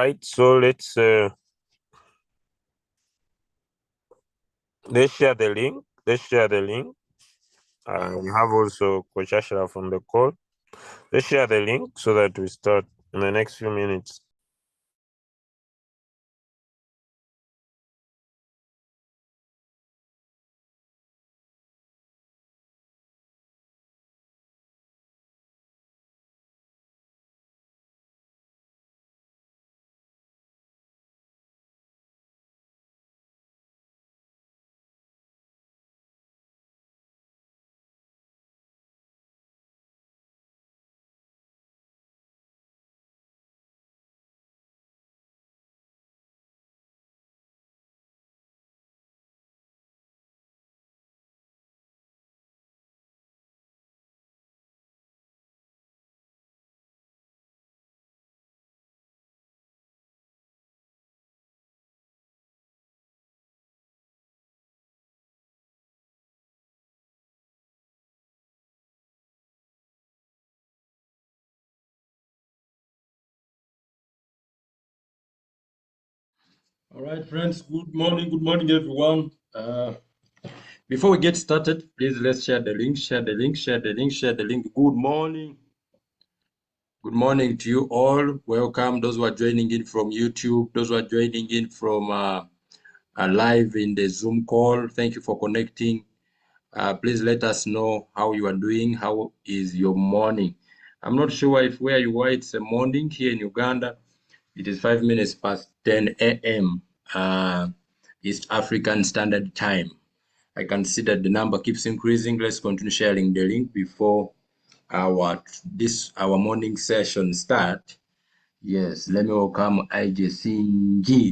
right, so let's share the link. Let's share the link. We have also Coach Ashraf from the call. Let's share the link so that we start in the next few minutes. All right, friends. Good morning, everyone. Before we get started, please let's share the link. Share the link. Share the link. Share the link. Good morning. Good morning to you all. Welcome. Those who are joining in from YouTube. Those who are joining in from live in the Zoom call. Thank you for connecting. Please let us know how you are doing. How is your morning? I'm not sure if where you are it's a morning here in Uganda. It is 5 minutes past 10 a.m. East African Standard Time. I can see that the number keeps increasing. Let's continue sharing the link before our morning session start. Yes, let me welcome IJ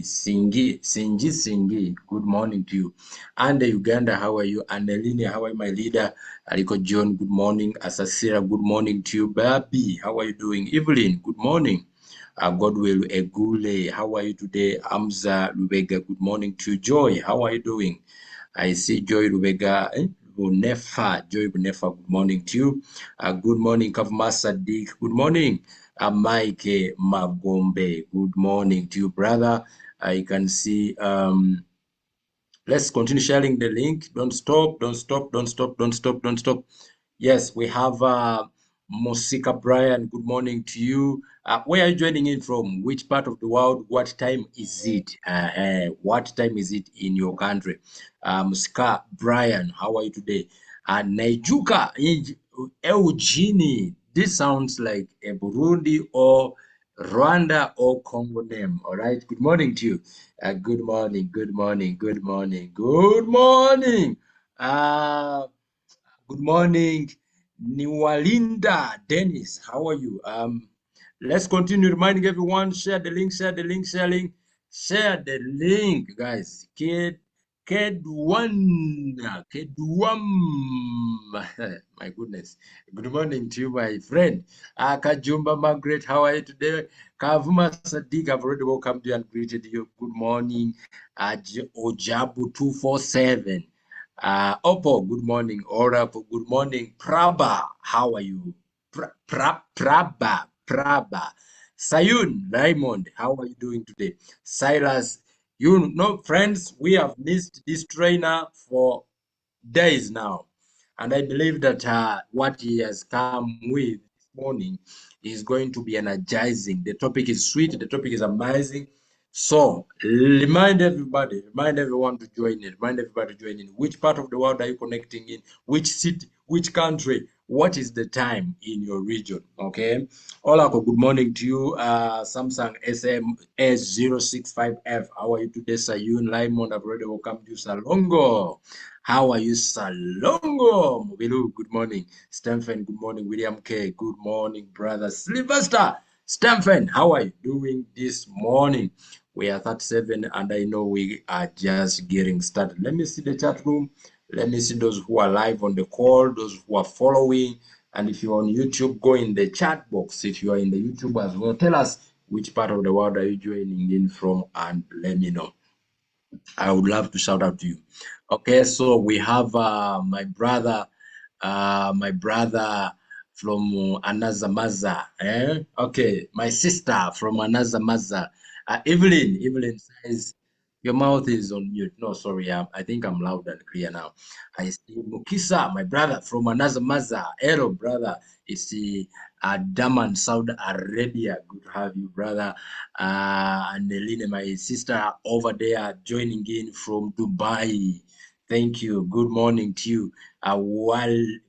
Singi. Good morning to you. And Uganda, how are you? And Linia, how are you, my leader? Aliko John, good morning. Asasira, good morning to you. Babi, how are you doing? Evelyn, good morning. Godwill Egule, how are you today? Amza Lubega, good morning to you. Joy, how are you doing? I see Joy Lubega, Bunefa, Joy Bunefa, good morning to you. Good morning, Kavma Sadiq, good morning. Mike Magombe, good morning to you, brother. I can see, let's continue sharing the link. Don't stop. Yes, we have Mosika Brian. Good morning to you. Where are you joining in from? Which part of the world? What time is it? What time is it in your country? Mosika Brian, how are you today? Naijuka Eugenie. This sounds like a Burundi or Rwanda or Congo name. All right. Good morning to you. Good morning. Good morning. Good morning. Good morning. Good morning, Niwalinda Dennis. How are you? Let's continue reminding everyone, share the link, share the link, share the link, guys. Kedwan, my goodness. Good morning to you, my friend. Kajumba Margaret, how are you today? Kavuma Sadiq, I've already welcomed you and greeted you. Good morning. Ojabu 247. Oppo, good morning. Ora, good morning. Prabha, how are you? Prabha. Sayun, Raymond, how are you doing today? Silas, you know, friends, we have missed this trainer for days now. And I believe that what he has come with this morning is going to be energizing. The topic is sweet, the topic is amazing. So remind everyone to join in. Remind everybody to join in. Which part of the world are you connecting in? Which city, which country? What is the time in your region? Okay. Olako, good morning to you. Samsung SM-S065F. How are you today, Sayun Raymond? I've already welcomed you, Salongo. How are you, Salongo? Mubilu, good morning. Stamfen, good morning. William K, good morning, brother. Sylvester, Stamfen, how are you doing this morning? We are 37 and I know we are just getting started. Let me see the chat room. Let me see those who are live on the call, those who are following. And if you're on YouTube, go in the chat box. If you are in the YouTube as well, tell us which part of the world are you joining in from and let me know. I would love to shout out to you. Okay, so we have my brother from Anazamaza. Okay, my sister from Anazamaza. Evelyn says, your mouth is on mute. No, sorry, I think I'm loud and clear now. I see Mukisa, my brother from another mother. Hello, brother. It's the Daman, Saudi Arabia. Good to have you, brother. And Eline, my sister over there, joining in from Dubai. Thank you. Good morning to you.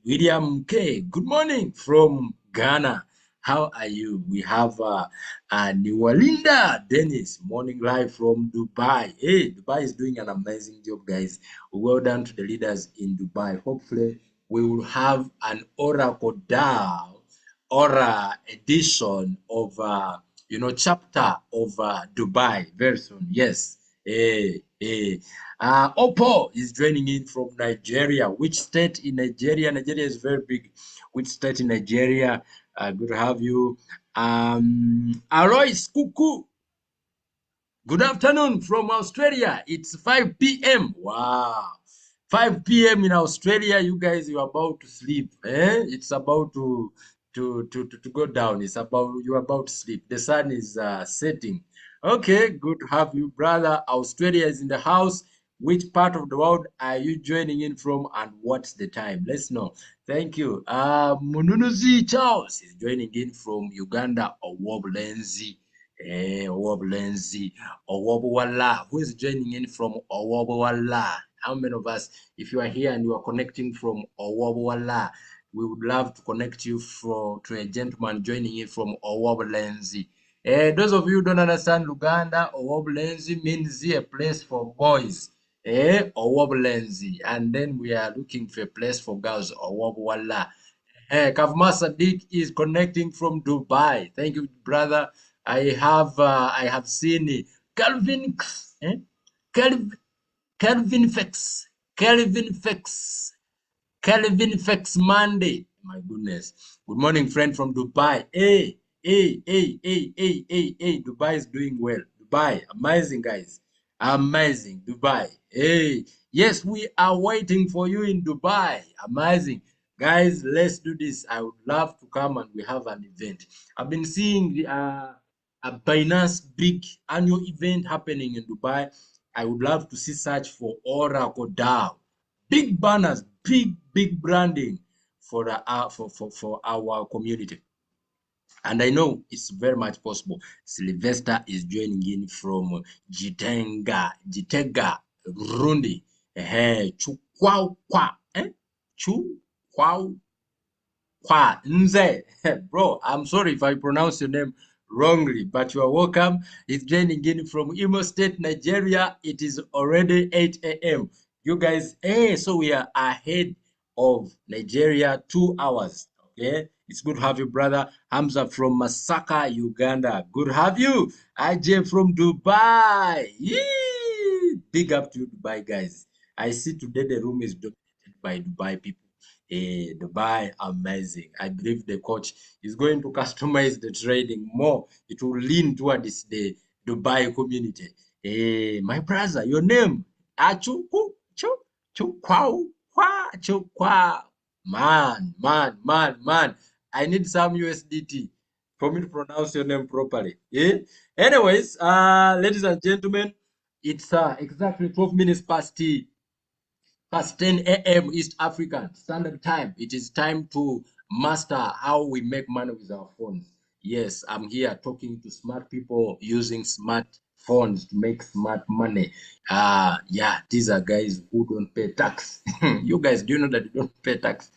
William K. Good morning from Ghana. How are you? We have Niwalinda Dennis, morning live from Dubai. Hey, Dubai is doing an amazing job, guys. Well done to the leaders in Dubai. Hopefully, we will have an Oracle DAO Ora edition of, chapter of Dubai very soon. Yes. Hey, hey. Oppo is joining in from Nigeria. Which state in Nigeria? Nigeria is very big. Which state in Nigeria? Good to have you. Alois Kuku. Good afternoon from Australia. It's 5 p.m. Wow. 5 p.m. in Australia. You guys, you're about to sleep. It's about to go down. You're about to sleep. The sun is setting. Okay, good to have you, brother. Australia is in the house. Which part of the world are you joining in from and what's the time? Let's know. Thank you. Mununuzi Charles is joining in from Uganda or Woblenzi. Owoblenzi, Owobwala, who is joining in from Owobwala. How many of us, if you are here and you are connecting from Owobwala, we would love to connect you to a gentleman joining in from Owoblenzi. Those of you who don't understand Luganda, Owoblenzi means a place for boys. Owoblenzi. And then we are looking for a place for girls, Owobwala. Kavma Sadiq is connecting from Dubai. Thank you, brother. I have seen Calvin Calvin Calvin Fex Calvin Fex Calvin Fex Monday. My goodness. Good morning, friend from Dubai. Hey. Dubai is doing well. Dubai, amazing, guys. Amazing. Dubai. Hey. Yes, we are waiting for you in Dubai. Amazing. Guys, let's do this. I would love to come and we have an event. I've been seeing a Binance big annual event happening in Dubai. I would love to see such for Oracle DAO. Big banners, big branding for for our community. And I know it's very much possible. Sylvester is joining in from Jitega, Burundi. Chukwakwa, Chukwakwa Nze. Bro, I'm sorry if I pronounce your name wrongly, but you are welcome. It's joining in from Imo State, Nigeria. It is already 8 a.m. You guys, so we are ahead of Nigeria 2 hours. Okay, it's good to have you, brother. Hamza from Masaka, Uganda. Good to have you. IJ from Dubai. Yee! Big up to you, Dubai guys. I see today the room is dominated by Dubai people. Dubai, amazing. I believe the coach is going to customize the trading more. It will lean towards the Dubai community. My brother, your name? Achu, chu, chu, kwao, kwa, chu, kwa. Man. I need some USDT for me to pronounce your name properly. Anyways, ladies and gentlemen, it's exactly 12 minutes past 10 a.m. East African Standard Time. It is time to master how we make money with our phones. Yes, I'm here talking to smart people using smart phones to make smart money. Yeah, these are guys who don't pay tax. You guys, do you know that you don't pay tax?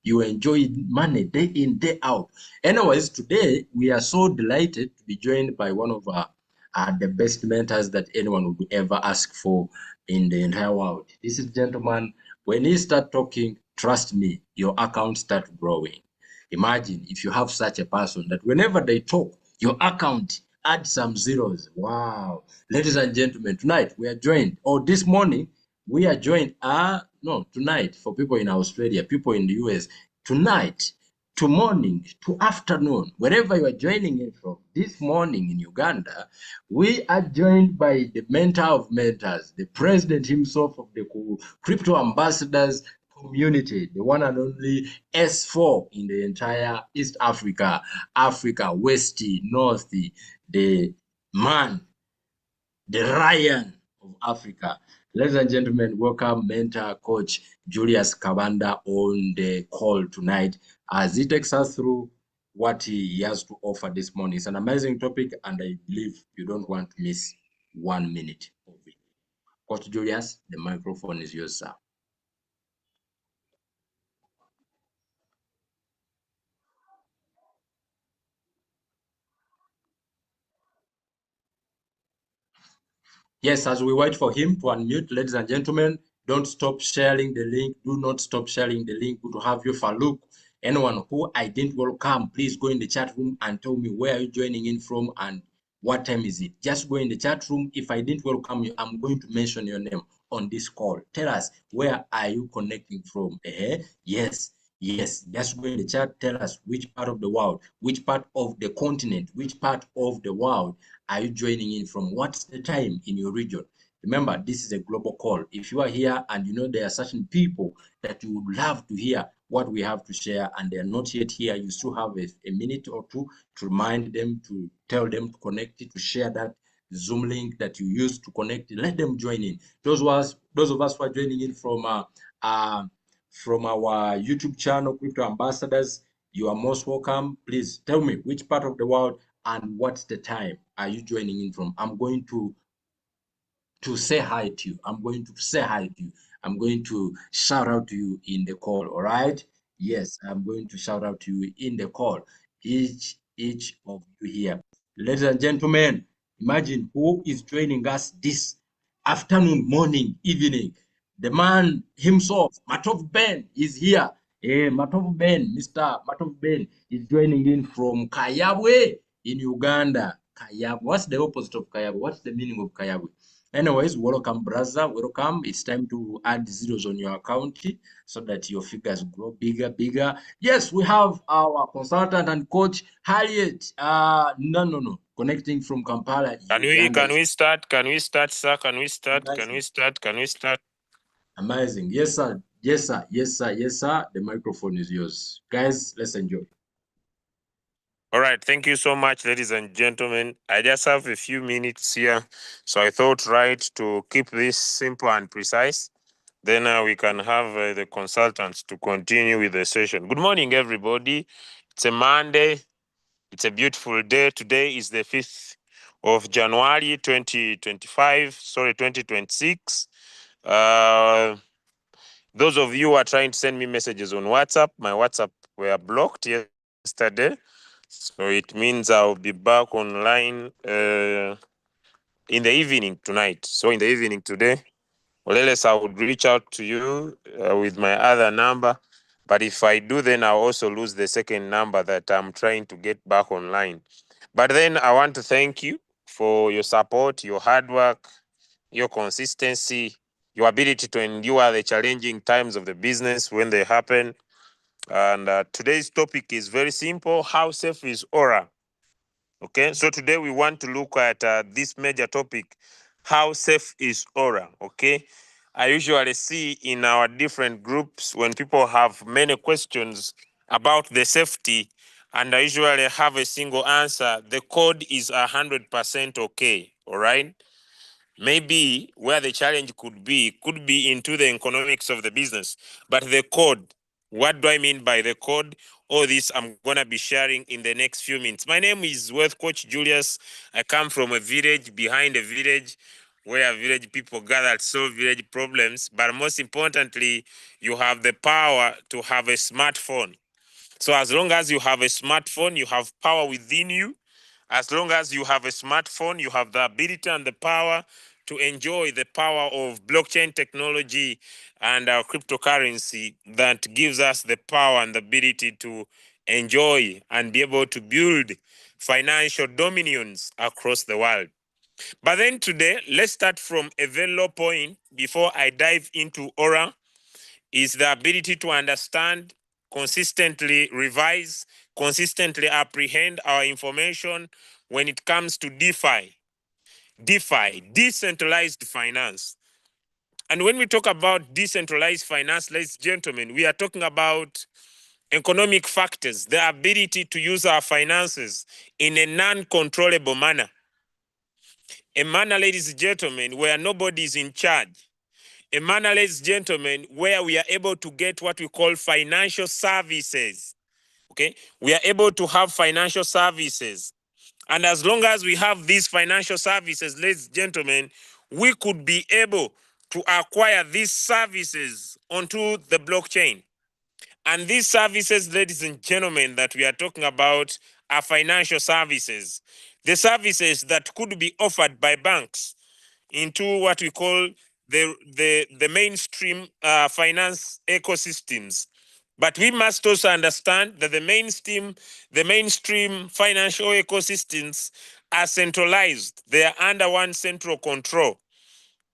You enjoy money day in, day out. Anyways, today we are so delighted to be joined by one of the best mentors that anyone would ever ask for in the entire world. This is gentleman, when he start talking, trust me, your account start growing. Imagine if you have such a person that whenever they talk, your account add some zeros. Wow. Ladies and gentlemen, tonight we are joined, or this morning, we are joined, no, tonight for people in Australia, people in the US, tonight, to morning, to afternoon, wherever you are joining in from, this morning in Uganda, we are joined by the mentor of mentors, the president himself of the crypto ambassadors community, the one and only S4 in the entire East Africa, West, North, the man, the Ryan of Africa. Ladies and gentlemen, welcome mentor coach Julius Kabanda on the call tonight as he takes us through what he has to offer this morning. It's an amazing topic, and I believe you don't want to miss 1 minute of it. Coach Julius, the microphone is yours, sir. Yes, as we wait for him to unmute, ladies and gentlemen, don't stop sharing the link. Do not stop sharing the link. Good to have you, Faluk. Anyone who I didn't welcome, please go in the chat room and tell me where you're joining in from and what time is it. Just go in the chat room. If I didn't welcome you, I'm going to mention your name on this call. Tell us, where are you connecting from? Yes, yes. Just go in the chat. Tell us which part of the world, which part of the continent, which part of the world are you joining in from? What's the time in your region? Remember, this is a global call. If you are here and you know there are certain people that you would love to hear what we have to share and they're not yet here, you still have a minute or two to remind them, to tell them to connect it, to share that Zoom link that you used to connect. Let them join in. Those of us who are joining in from our YouTube channel, Crypto Ambassadors, you are most welcome. Please tell me which part of the world and what's the time are you joining in from. I'm going to say hi to you. I'm going to say hi to you. I'm going to shout out to you in the call. All right. Yes, I'm going to shout out to you in the call. Each of you here. Ladies and gentlemen, imagine who is joining us this afternoon, morning, evening. The man himself, Matov Ben, is here. Matov Ben, Mr. Matov Ben is joining in from Kayabwe in Uganda. Kayabwe. What's the opposite of Kayabwe? What's the meaning of Kayabwe? Anyways, welcome, brother. Welcome. It's time to add zeros on your account so that your figures grow bigger. Yes, we have our consultant and coach, Harriet. No. Connecting from Kampala, Uganda. Can we start? Can we start, sir? Can we start? Amazing. Can we start? Can we start? Amazing. Yes, sir. Yes, sir. Yes, sir. Yes, sir. The microphone is yours. Guys, let's enjoy. All right. Thank you so much, ladies and gentlemen. I just have a few minutes here, so I thought right to keep this simple and precise. Then we can have the consultants to continue with the session. Good morning, everybody. It's a Monday. It's a beautiful day. Today is the 5th of January 2025. Sorry, 2026. Those of you who are trying to send me messages on WhatsApp, my WhatsApp were blocked yesterday. So it means I'll be back online in the evening tonight. So in the evening today, or else I would reach out to you with my other number. But if I do, then I'll also lose the second number that I'm trying to get back online. But then I want to thank you for your support, your hard work, your consistency, your ability to endure the challenging times of the business when they happen. And today's topic is very simple. How safe is Aura? Okay, so today we want to look at this major topic. How safe is Aura? Okay, I usually see in our different groups when people have many questions about the safety, and I usually have a single answer. The code is 100% okay. All right. Maybe where the challenge could be into the economics of the business, but the code. What do I mean by the code? All this I'm gonna be sharing in the next few minutes. My name is Wealth Coach Julius. I come from a village behind a village where village people gather to solve village problems. But most importantly, you have the power to have a smartphone. So as long as you have a smartphone, you have power within you. As long as you have a smartphone, you have the ability and the power to enjoy the power of blockchain technology and our cryptocurrency that gives us the power and the ability to enjoy and be able to build financial dominions across the world. But then today, let's start from a very low point before I dive into Aura, is the ability to understand, consistently revise, consistently apprehend our information when it comes to DeFi. DeFi, decentralized finance. And when we talk about decentralized finance, ladies and gentlemen, we are talking about economic factors, the ability to use our finances in a non-controllable manner. A manner, ladies and gentlemen, where nobody is in charge. A manner, ladies and gentlemen, where we are able to get what we call financial services. Okay, we are able to have financial services. And as long as we have these financial services, ladies and gentlemen, we could be able to acquire these services onto the blockchain. And these services, ladies and gentlemen, that we are talking about are financial services. The services that could be offered by banks into what we call the mainstream finance ecosystems. But we must also understand that the mainstream financial ecosystems are centralized. They are under one central control.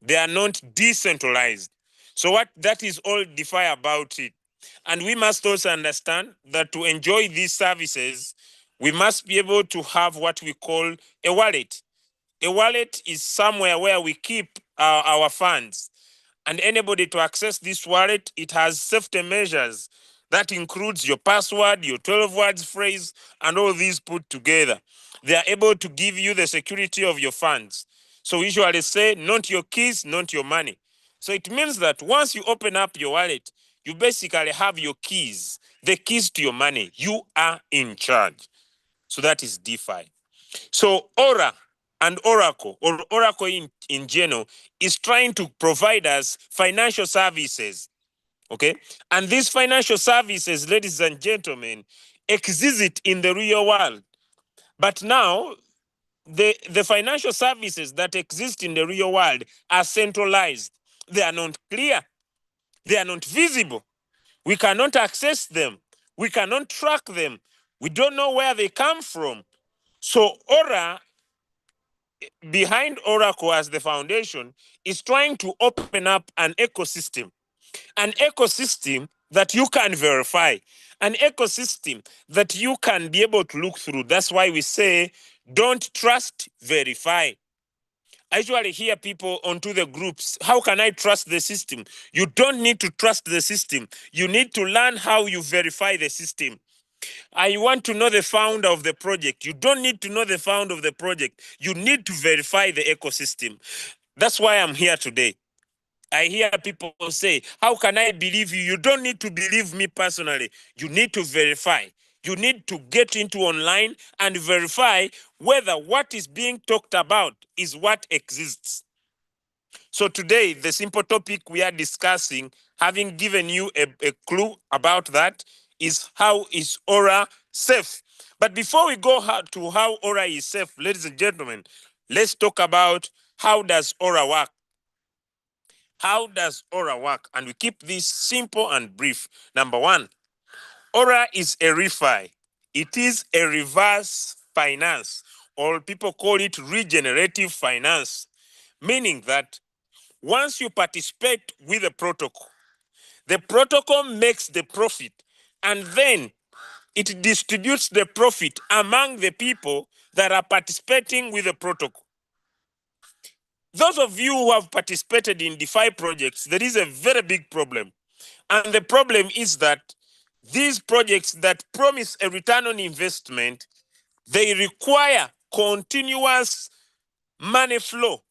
They are not decentralized. So what that is all defy about it. And we must also understand that to enjoy these services, we must be able to have what we call a wallet. A wallet is somewhere where we keep our funds. And anybody to access this wallet, it has safety measures. That includes your password, your 12 words phrase, and all these put together. They are able to give you the security of your funds. So we usually say, not your keys, not your money. So it means that once you open up your wallet, you basically have your keys, the keys to your money. You are in charge. So that is DeFi. So Aura and Oracle, or Oracle in general, is trying to provide us financial services. Okay? And these financial services, ladies and gentlemen, exist in the real world. But now, the financial services that exist in the real world are centralized. They are not clear. They are not visible. We cannot access them. We cannot track them. We don't know where they come from. So Aura, behind Oracle as the foundation, is trying to open up an ecosystem that you can verify, an ecosystem that you can be able to look through. That's why we say, don't trust, verify. I usually hear people onto the groups, how can I trust the system? You don't need to trust the system. You need to learn how you verify the system. I want to know the founder of the project. You don't need to know the founder of the project. You need to verify the ecosystem. That's why I'm here today. I hear people say, how can I believe you? You don't need to believe me personally. You need to verify. You need to get into online and verify whether what is being talked about is what exists. So today, the simple topic we are discussing, having given you a clue about that, is how is Aura safe? But before we go to how Aura is safe, ladies and gentlemen, let's talk about how does Aura work? How does Aura work? And we keep this simple and brief. Number one, Aura is a refi. It is a reverse finance, or people call it regenerative finance, meaning that once you participate with the protocol makes the profit, and then it distributes the profit among the people that are participating with the protocol. Those of you who have participated in DeFi projects, there is a very big problem. And the problem is that these projects that promise a return on investment, they require continuous money flow.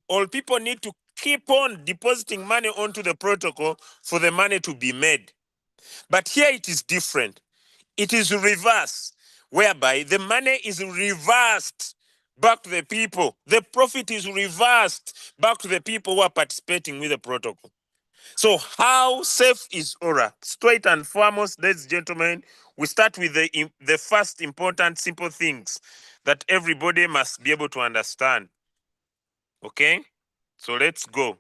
All people need to keep on depositing money onto the protocol for the money to be made. But here it is different. It is reverse, whereby the money is reversed back to the people. The profit is reversed back to the people who are participating with the protocol. So how safe is Aura? Straight and foremost, ladies and gentlemen, we start with the first important simple things that everybody must be able to understand. Okay? So let's go.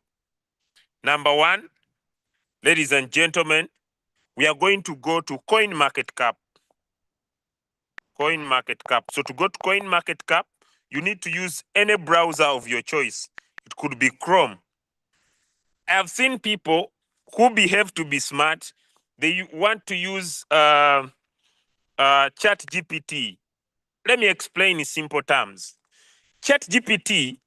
Number one, ladies and gentlemen, we are going to go to CoinMarketCap. CoinMarketCap. So to go to CoinMarketCap, you need to use any browser of your choice. It could be Chrome. I have seen people who behave to be smart. They want to use ChatGPT. Let me explain in simple terms. ChatGPT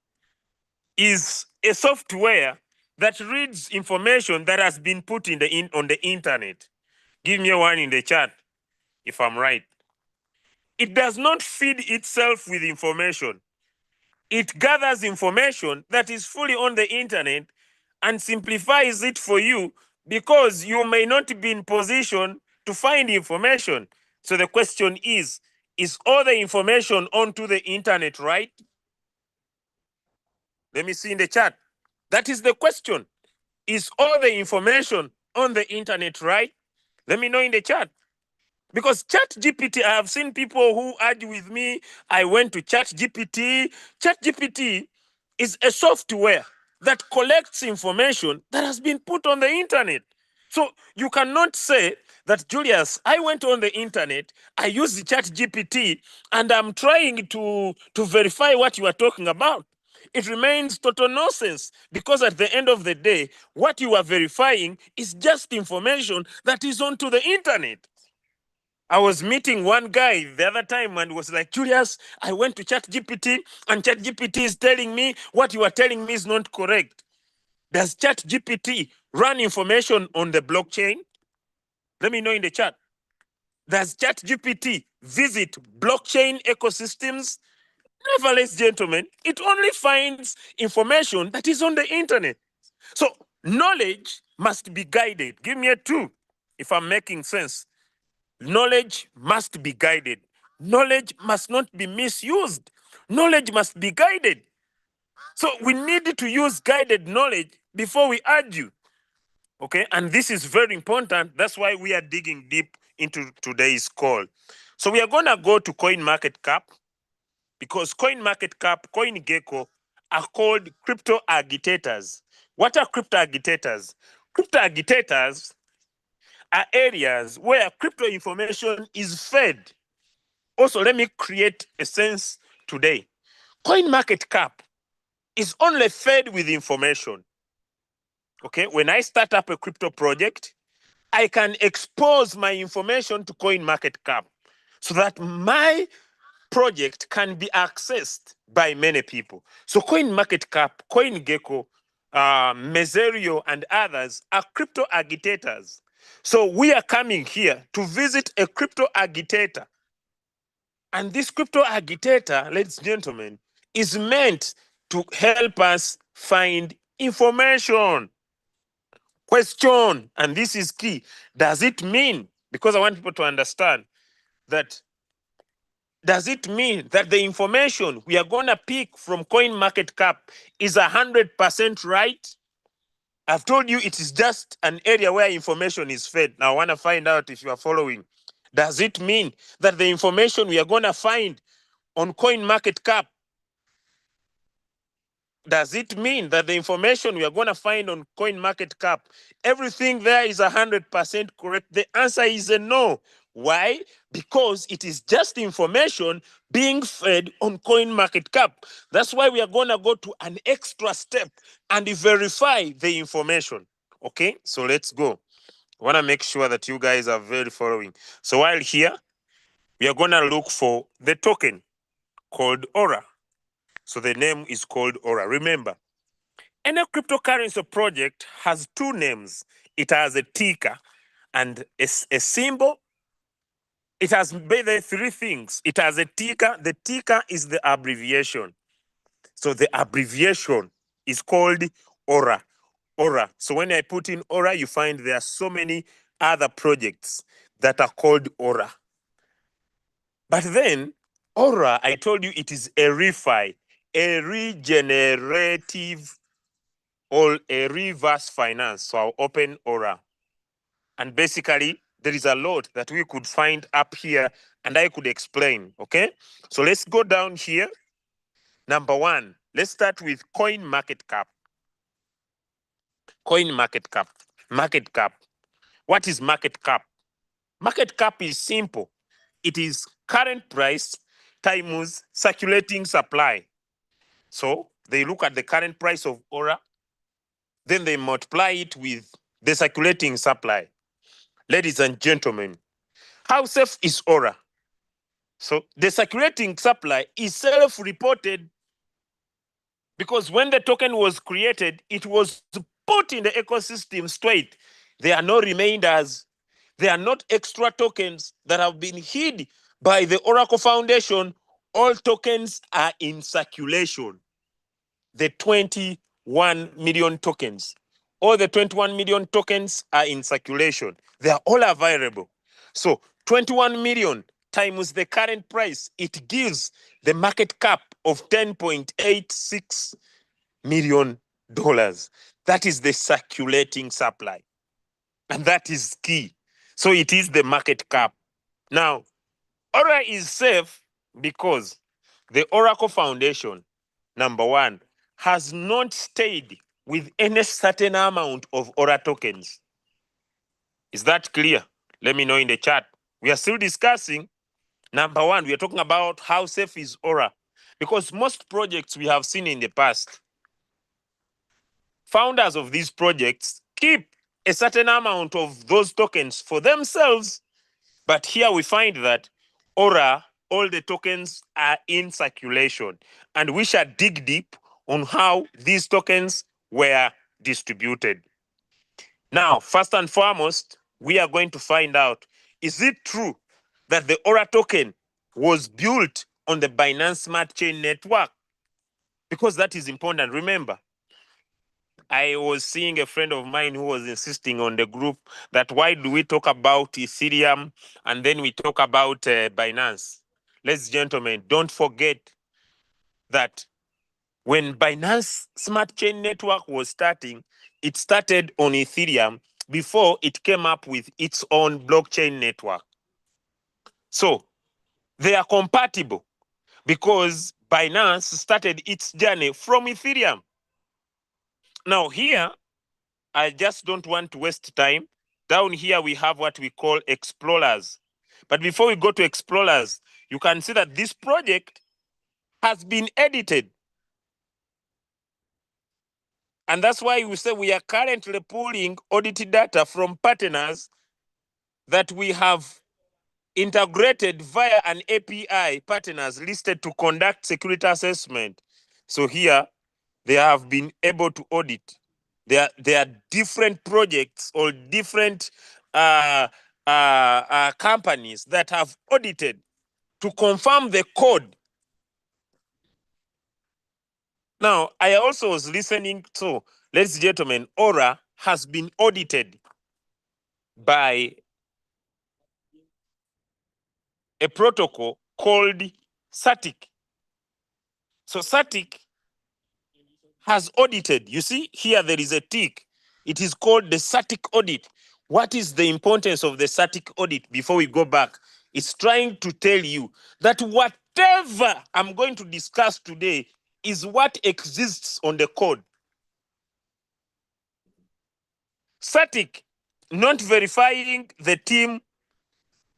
is a software that reads information that has been put on the internet. Give me one in the chat if I'm right. It does not feed itself with information. It gathers information that is fully on the internet and simplifies it for you because you may not be in position to find information. So the question is all the information onto the internet right? Let me see in the chat. That is the question. Is all the information on the internet right? Let me know in the chat. Because ChatGPT, I have seen people who argue with me. I went to ChatGPT. ChatGPT is a software that collects information that has been put on the internet. So you cannot say that, Julius, I went on the internet, I used the ChatGPT, and I'm trying to verify what you are talking about. It remains total nonsense because at the end of the day, what you are verifying is just information that is onto the internet. I was meeting one guy the other time and was like, Julius, I went to ChatGPT and ChatGPT is telling me what you are telling me is not correct. Does ChatGPT run information on the blockchain? Let me know in the chat. Does ChatGPT visit blockchain ecosystems? Never, ladies and gentlemen. It only finds information that is on the internet. So knowledge must be guided. Give me a 2 if I'm making sense. Knowledge must be guided. Knowledge must not be misused. Knowledge must be guided. So we need to use guided knowledge before we argue. Okay, and this is very important. That's why we are digging deep into today's call. So we are going to go to CoinMarketCap because CoinMarketCap, CoinGecko are called crypto agitators. What are crypto agitators? Crypto agitators are areas where crypto information is fed. Also, let me create a sense today. CoinMarketCap is only fed with information. Okay, when I start up a crypto project, I can expose my information to CoinMarketCap so that my project can be accessed by many people. So CoinMarketCap, CoinGecko, Meserio, and others are crypto agitators. So we are coming here to visit a crypto agitator. And this crypto agitator, ladies and gentlemen, is meant to help us find information. Question, and this is key, does it mean, because I want people to understand that, does it mean that the information we are going to pick from CoinMarketCap is 100% right? I've told you it is just an area where information is fed. Now I want to find out if you are following. Does it mean that the information we are going to find on CoinMarketCap, does it mean that the information we are going to find on CoinMarketCap, everything there is 100% correct? The answer is a no. Why? Because it is just information being fed on CoinMarketCap. That's why we are going to go to an extra step and verify the information. Okay, so let's go. I want to make sure that you guys are very following. So while here, we are going to look for the token called Aura. So the name is called Aura. Remember, any cryptocurrency project has two names. It has a ticker and a symbol. It has the three things. It has a ticker. The ticker is the abbreviation. So the abbreviation is called Aura. Aura. So when I put in Aura, you find there are so many other projects that are called Aura. But then, Aura, I told you it is a refi, a regenerative or a reverse finance. So I'll open Aura. And basically, there is a lot that we could find up here and I could explain, okay? So let's go down here. Number one, let's start with CoinMarketCap. CoinMarketCap. Market cap. What is market cap? Market cap is simple. It is current price times circulating supply. So they look at the current price of Aura, then they multiply it with the circulating supply. Ladies and gentlemen, how safe is Aura? So the circulating supply is self-reported because when the token was created, it was put in the ecosystem straight. There are no remainders. There are not extra tokens that have been hid by the Oracle Foundation. All tokens are in circulation. the 21 million tokens. All the 21 million tokens are in circulation. They are all available. So 21 million times the current price, it gives the market cap of $10.86 million. That is the circulating supply. And that is key. So it is the market cap. Now, Ora is safe because the Oracle Foundation, number one, has not stayed with any certain amount of Ora tokens. Is that clear? Let me know in the chat. We are still discussing. Number one, we are talking about how safe is Ora. Because most projects we have seen in the past, founders of these projects keep a certain amount of those tokens for themselves. But here we find that Ora, all the tokens are in circulation. And we shall dig deep on how these tokens were distributed. Now, first and foremost, we are going to find out, is it true that the Ora token was built on the Binance Smart Chain network? Because that is important. Remember, I was seeing a friend of mine who was insisting on the group that why do we talk about Ethereum and then we talk about Binance? Ladies and gentlemen, don't forget that when Binance Smart Chain Network was starting, it started on Ethereum before it came up with its own blockchain network. So they are compatible because Binance started its journey from Ethereum. Now here, I just don't want to waste time. Down here, we have what we call explorers. But before we go to explorers, you can see that this project has been edited. And that's why we say we are currently pulling audited data from partners that we have integrated via an API partners listed to conduct security assessment. So here, they have been able to audit. There are different projects or different companies that have audited to confirm the code. Now, I also was listening to, ladies and gentlemen, Aura has been audited by a protocol called SATIC. So SATIC has audited. You see, here there is a tick. It is called the SATIC audit. What is the importance of the SATIC audit before we go back? It's trying to tell you that whatever I'm going to discuss today is what exists on the code. SATIC, not verifying the team,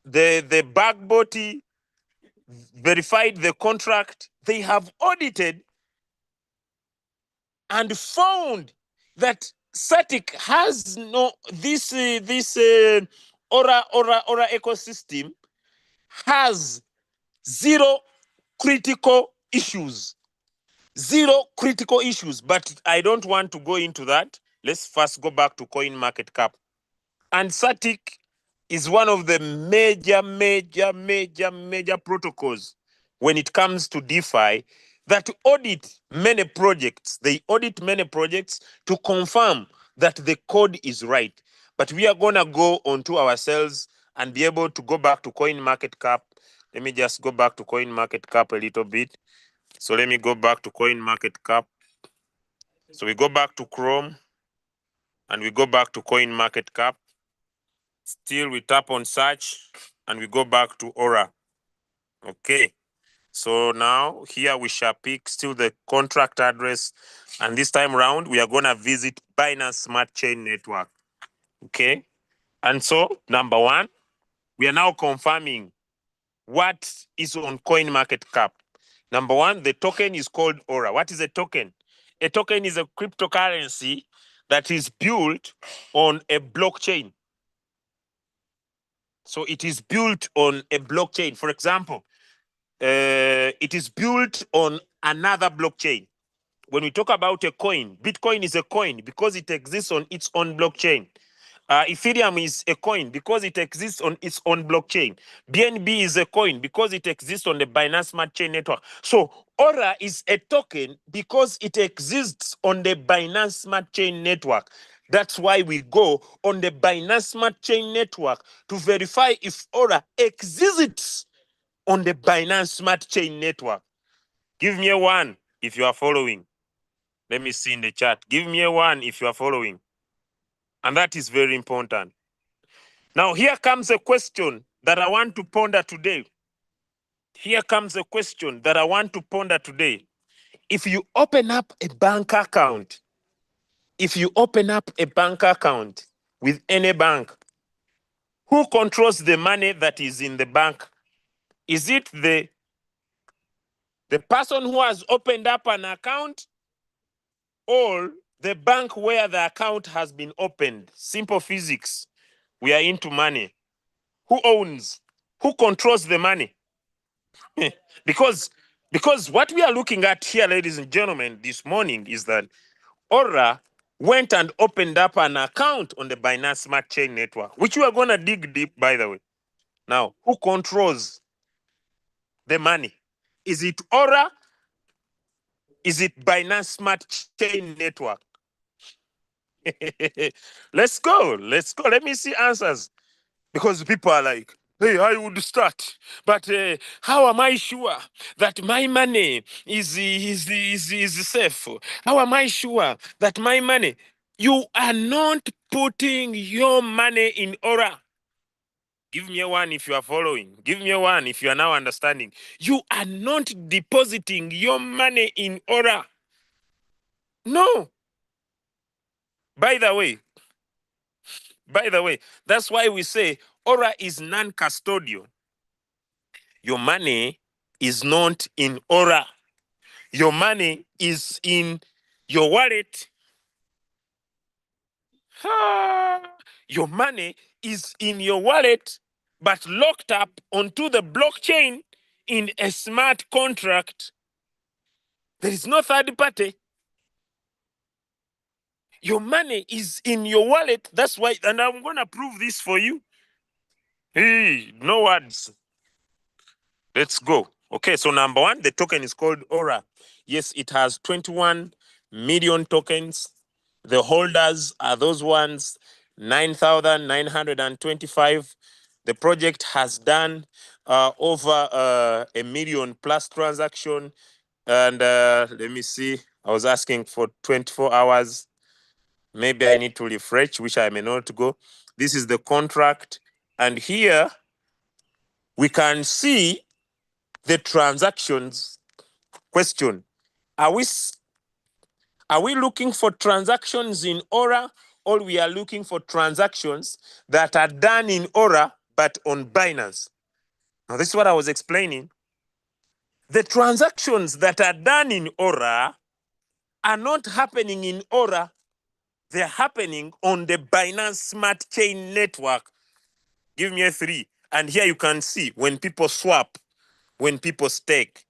the bug body, verified the contract. They have audited and found that SATIC has no this Aura ecosystem has zero critical issues. Zero critical issues, but I don't want to go into that. Let's first go back to coin market cap. And SATIC is one of the major protocols when it comes to DeFi that audit many projects. They audit many projects to confirm that the code is right. But we are going to go onto ourselves and be able to go back to coin market cap. Let me just go back to coin market cap a little bit. So let me go back to coin market cap. So we go back to Chrome and we go back to coin market cap. Still, we tap on search and we go back to Aura. Okay. So now here we shall pick still the contract address. And this time around, we are going to visit Binance Smart Chain Network. Okay. And so, number one, we are now confirming what is on CoinMarketCap. Number one, the token is called Aura. What is a token? A token is a cryptocurrency that is built on a blockchain. So it is built on a blockchain. For example, it is built on another blockchain. When we talk about a coin, Bitcoin is a coin because it exists on its own blockchain. Ethereum is a coin because it exists on its own blockchain. BNB is a coin because it exists on the Binance Smart Chain network. So Aura is a token because it exists on the Binance Smart Chain network. That's why we go on the Binance Smart Chain network to verify if Aura exists on the Binance Smart Chain network. Give me a one if you are following. Let me see in the chat. Give me a one if you are following. And that is very important. Now, here comes a question that I want to ponder today. Here comes a question that I want to ponder today. If you open up a bank account, with any bank, who controls the money that is in the bank? Is it the person who has opened up an account or the bank where the account has been opened? Simple physics. We are into money. Who owns? Who controls the money? because what we are looking at here, ladies and gentlemen, this morning is that Aura went and opened up an account on the Binance Smart Chain network, which we are going to dig deep, by the way. Now, who controls the money? Is it Aura? Is it Binance Smart Chain network? Let's go. Let me see answers. Because people are like, hey, I would start, but how am I sure that my money is safe? How am I sure that my money? You are not putting your money in Aura. Give me a one if you are following. Give me a one if you are now understanding. You are not depositing your money in Aura. No. By the way, that's why we say Aura is non-custodial. Your money is not in Aura. Your money is in your wallet. Your money is in your wallet, but locked up onto the blockchain in a smart contract. There is no third party. Your money is in your wallet. That's why, and I'm going to prove this for you. Hey, no words. Let's go. Okay, so number one, the token is called Aura. Yes, it has 21 million tokens. The holders are those ones, 9,925. The project has done over a million plus transaction. And let me see, I was asking for 24 hours. Maybe I need to refresh, which I may not go. This is the contract. And here we can see the transactions. Question: Are we looking for transactions in Aura, or we are looking for transactions that are done in Aura but on Binance? Now, this is what I was explaining. The transactions that are done in Aura are not happening in Aura. They're happening on the Binance Smart Chain network. Give me a 3. And here you can see when people swap, when people stake,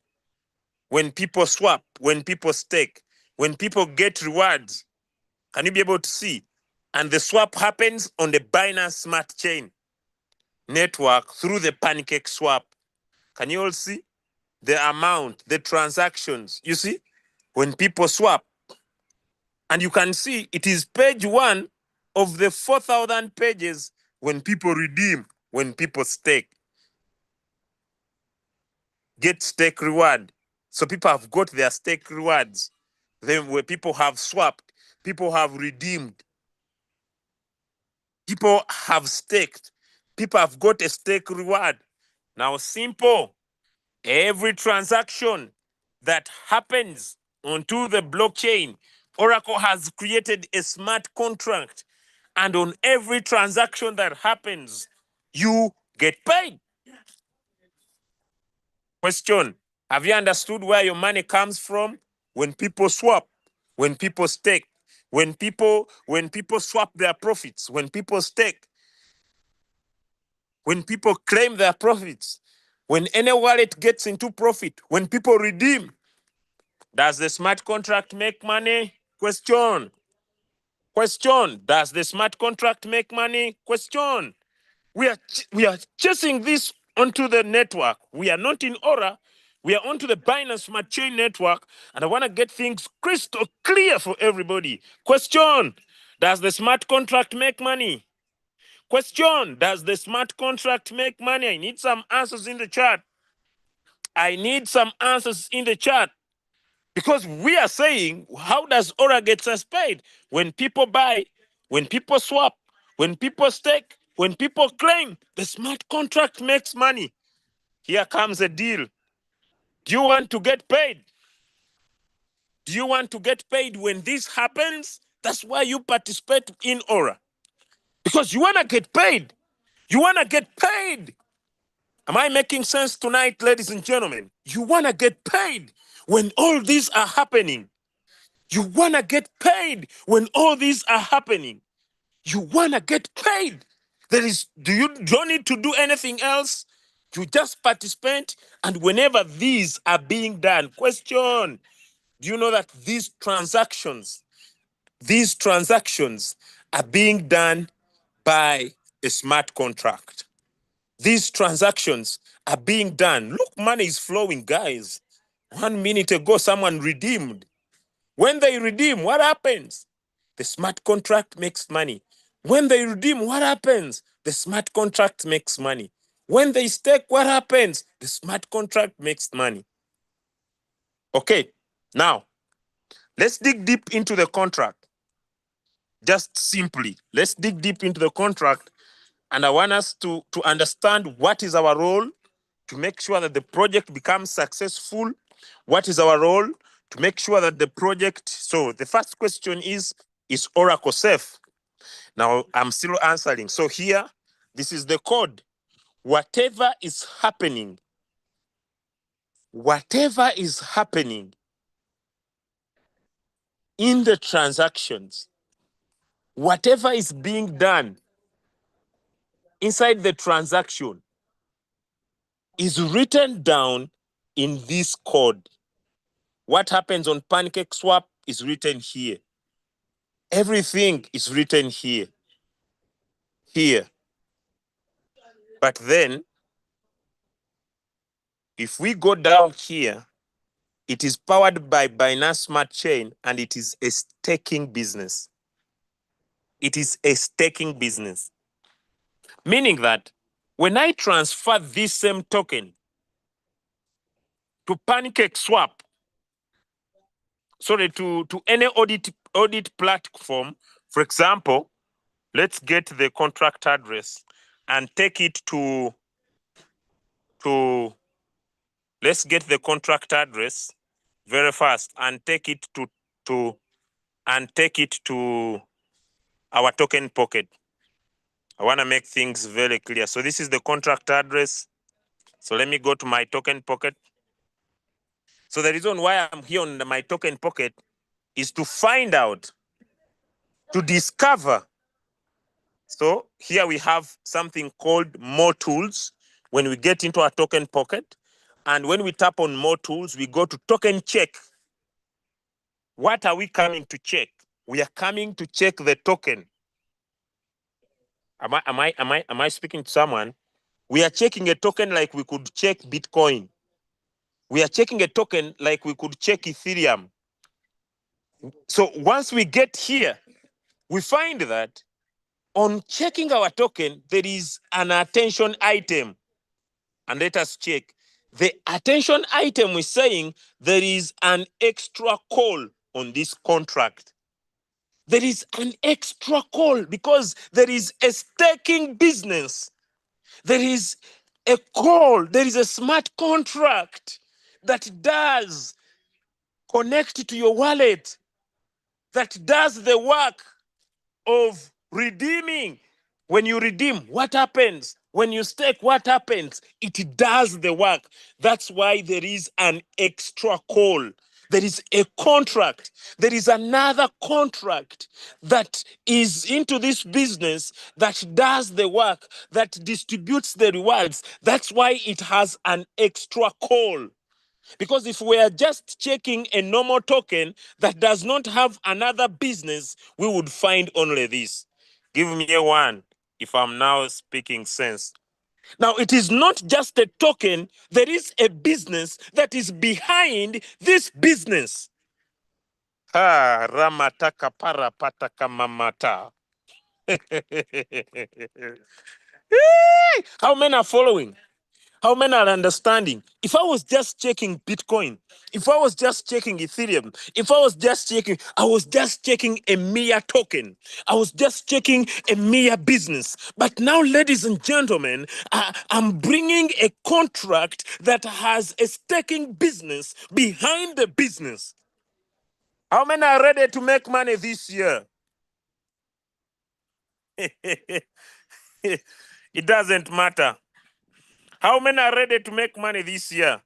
when people swap, when people stake, when people get rewards. Can you be able to see? And the swap happens on the Binance Smart Chain network through the Pancake swap. Can you all see the amount, the transactions? You see, when people swap, and you can see it is page 1 of the 4,000 pages when people redeem, when people stake, get stake reward. So people have got their stake rewards. Then where people have swapped, people have redeemed, people have staked, people have got a stake reward. Now, simple. Every transaction that happens onto the blockchain, Oracle has created a smart contract. And on every transaction that happens, you get paid. Question: Have you understood where your money comes from? When people swap, when people stake, when people swap their profits, when people stake, when people claim their profits, when any wallet gets into profit, when people redeem. Does the smart contract make money? Question. Question, does the smart contract make money? Question. We are chasing this onto the network. We are not in Aura. We are onto the Binance Smart Chain network, and I want to get things crystal clear for everybody. Question, does the smart contract make money? Question, does the smart contract make money? I need some answers in the chat. I need some answers in the chat. Because we are saying, how does Aura get us paid? When people buy, when people swap, when people stake, when people claim, the smart contract makes money. Here comes a deal. Do you want to get paid? Do you want to get paid when this happens? That's why you participate in Aura. Because you want to get paid. You want to get paid. Am I making sense tonight, ladies and gentlemen? You want to get paid when all these are happening. You want to get paid when all these are happening. You want to get paid. You don't need to do anything else. You just participate, and whenever these are being done, question, do you know that these transactions are being done by a smart contract? These transactions are being done. Look, money is flowing, guys. 1 minute ago, someone redeemed. When they redeem, what happens? The smart contract makes money. When they redeem, what happens? The smart contract makes money. When they stake, what happens? The smart contract makes money. Okay, now let's dig deep into the contract. Just simply, let's dig deep into the contract. And I want us to understand what is our role to make sure that the project becomes successful. What is our role to make sure that the project... So the first question is Oracle safe? Now I'm still answering. So here, this is the code. Whatever is happening in the transactions, whatever is being done inside the transaction is written down in this code. What happens on PancakeSwap is written here. Everything is written here. But then, if we go down here, it is powered by Binance Smart Chain, and it is a staking business. It is a staking business. Meaning that when I transfer this same token to PancakeSwap, to any audit platform, for example, let's get the contract address and take it to let's get the contract address very fast and take it to our token pocket. I want to make things very clear. So this is the contract address. So let me go to my token pocket. So the reason why I'm here on my token pocket is to find out, to discover. So here we have something called more tools when we get into our token pocket. And when we tap on more tools, we go to token check. What are we coming to check? We are coming to check the token. Am I speaking to someone? We are checking a token like we could check Bitcoin. We are checking a token like we could check Ethereum. So once we get here, we find that on checking our token, there is an attention item. And let us check. The attention item is saying there is an extra call on this contract. There is an extra call because there is a staking business. There is a call, there is a smart contract that does connect to your wallet, that does the work of redeeming. When you redeem, what happens? When you stake, what happens? It does the work. That's why there is an extra call. There is a contract. There is another contract that is into this business that does the work, that distributes the rewards. That's why it has an extra call. Because if we are just checking a normal token that does not have another business, we would find only this. Give me a one if I'm now speaking sense. Now, it is not just a token, there is a business that is behind this business. Ha, ramataka parapataka mamata. How many are following? How many are understanding? If I was just checking Bitcoin, if I was just checking Ethereum, if I was just checking, I was just checking a mere token. I was just checking a mere business. But now, ladies and gentlemen, I'm bringing a contract that has a staking business behind the business. How many are ready to make money this year? It doesn't matter. How many are ready to make money this year?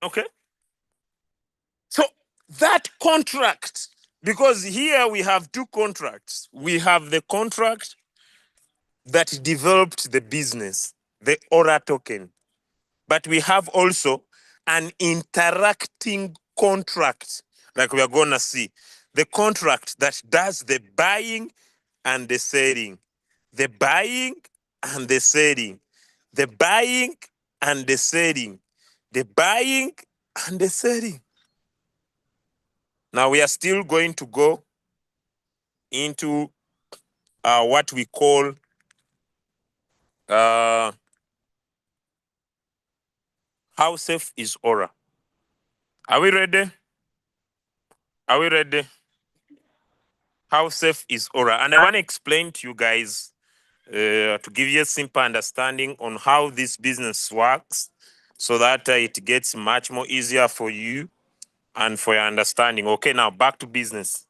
Okay. So that contract, because here we have two contracts. We have the contract that developed the business, the Ora token, but we have also an interacting contract, like we are going to see. The contract that does the buying and the selling, the buying and the selling, the buying and the selling, the buying and the selling. Now we are still going to go into what we call how safe is Aura. Are we ready? Are we ready? How safe is Aura? And I want to explain to you guys to give you a simple understanding on how this business works so that it gets much more easier for you and for your understanding. Okay, now back to business.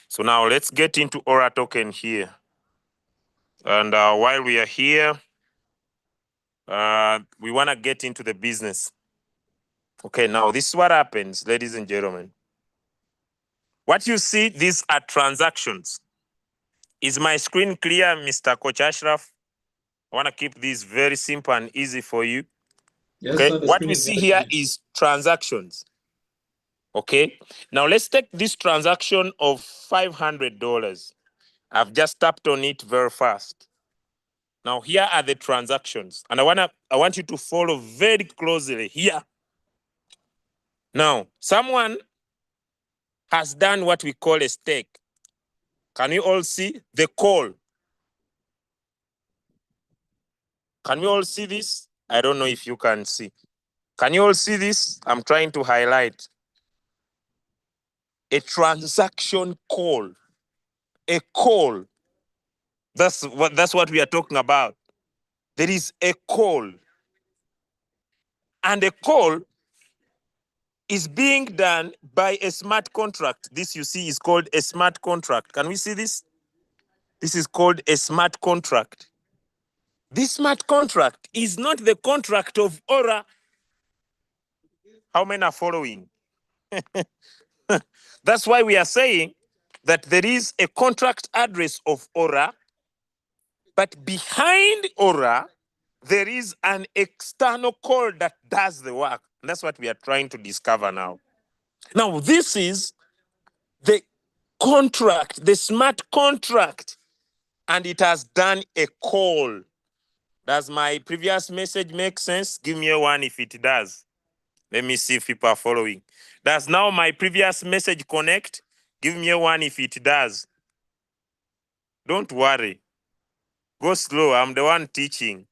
So now let's get into Aura token here. And while we are here, we want to get into the business. Okay, now this is what happens, ladies and gentlemen. What you see, these are transactions. Is my screen clear, Mr. Coach Ashraf? I want to keep this very simple and easy for you. Yes, Okay, sir, the what screen we is see very here clear. is transactions. Okay, now let's take this transaction of $500. I've just tapped on it very fast. Now here are the transactions, and I want you to follow very closely here. Now, someone has done what we call a stake. Can you all see the call? Can we all see this? I don't know if you can see. Can you all see this? I'm trying to highlight a transaction call. A call. That's what we are talking about. There is a call. And a call is being done by a smart contract. This you see is called a smart contract. Can we see this? This is called a smart contract. This smart contract is not the contract of Aura. How many are following? That's why we are saying that there is a contract address of Aura, but behind Aura, there is an external call that does the work. And that's what we are trying to discover now. Now, this is the contract, the smart contract, and it has done a call. Does my previous message make sense? Give me a one if it does. Let me see if people are following. Does now my previous message connect? Give me a one if it does. Don't worry. Go slow. I'm the one teaching.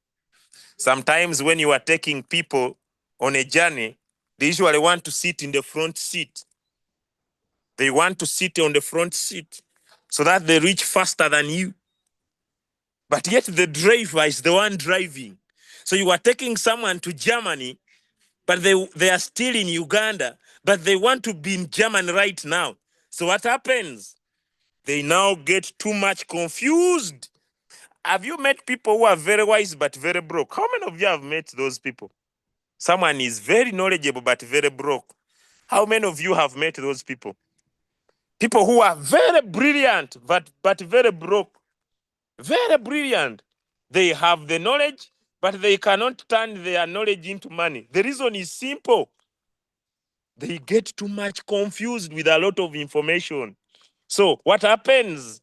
Sometimes when you are taking people on a journey, they usually want to sit in the front seat. They want to sit on the front seat so that they reach faster than you. But yet the driver is the one driving. So you are taking someone to Germany, but they are still in Uganda, but they want to be in Germany right now. So what happens? They now get too much confused. Have you met people who are very wise but very broke? How many of you have met those people? Someone is very knowledgeable but very broke. How many of you have met those people? People who are very brilliant, but very broke. Very brilliant. They have the knowledge, but they cannot turn their knowledge into money. The reason is simple. They get too much confused with a lot of information. So what happens?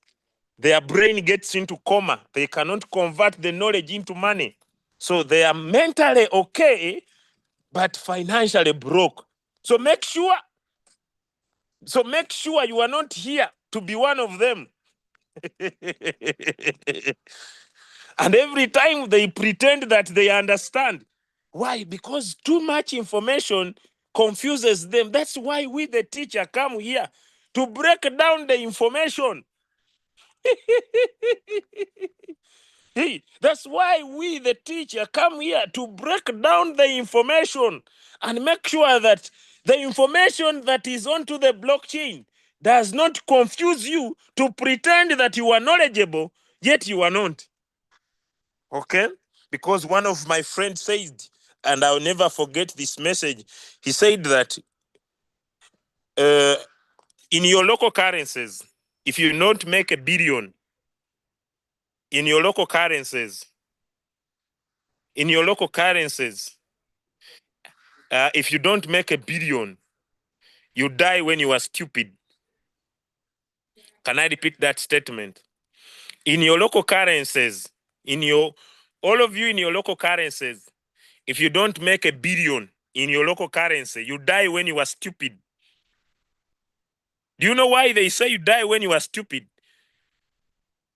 Their brain gets into coma. They cannot convert the knowledge into money. So they are mentally okay, but financially broke. So make sure you are not here to be one of them. And every time they pretend that they understand. Why? Because too much information confuses them. That's why we, the teacher, come here to break down the information. Hey, that's why we, the teacher, come here to break down the information and make sure that the information that is onto the blockchain does not confuse you to pretend that you are knowledgeable, yet you are not. Okay? Because one of my friends said, and I'll never forget this message, he said that in your local currencies, if you don't make a billion in your local currencies, if you don't make a billion, you die when you are stupid. Can I repeat that statement? In your local currencies, all of you in your local currencies, if you don't make a billion in your local currency, you die when you are stupid. Do you know why they say you die when you are stupid?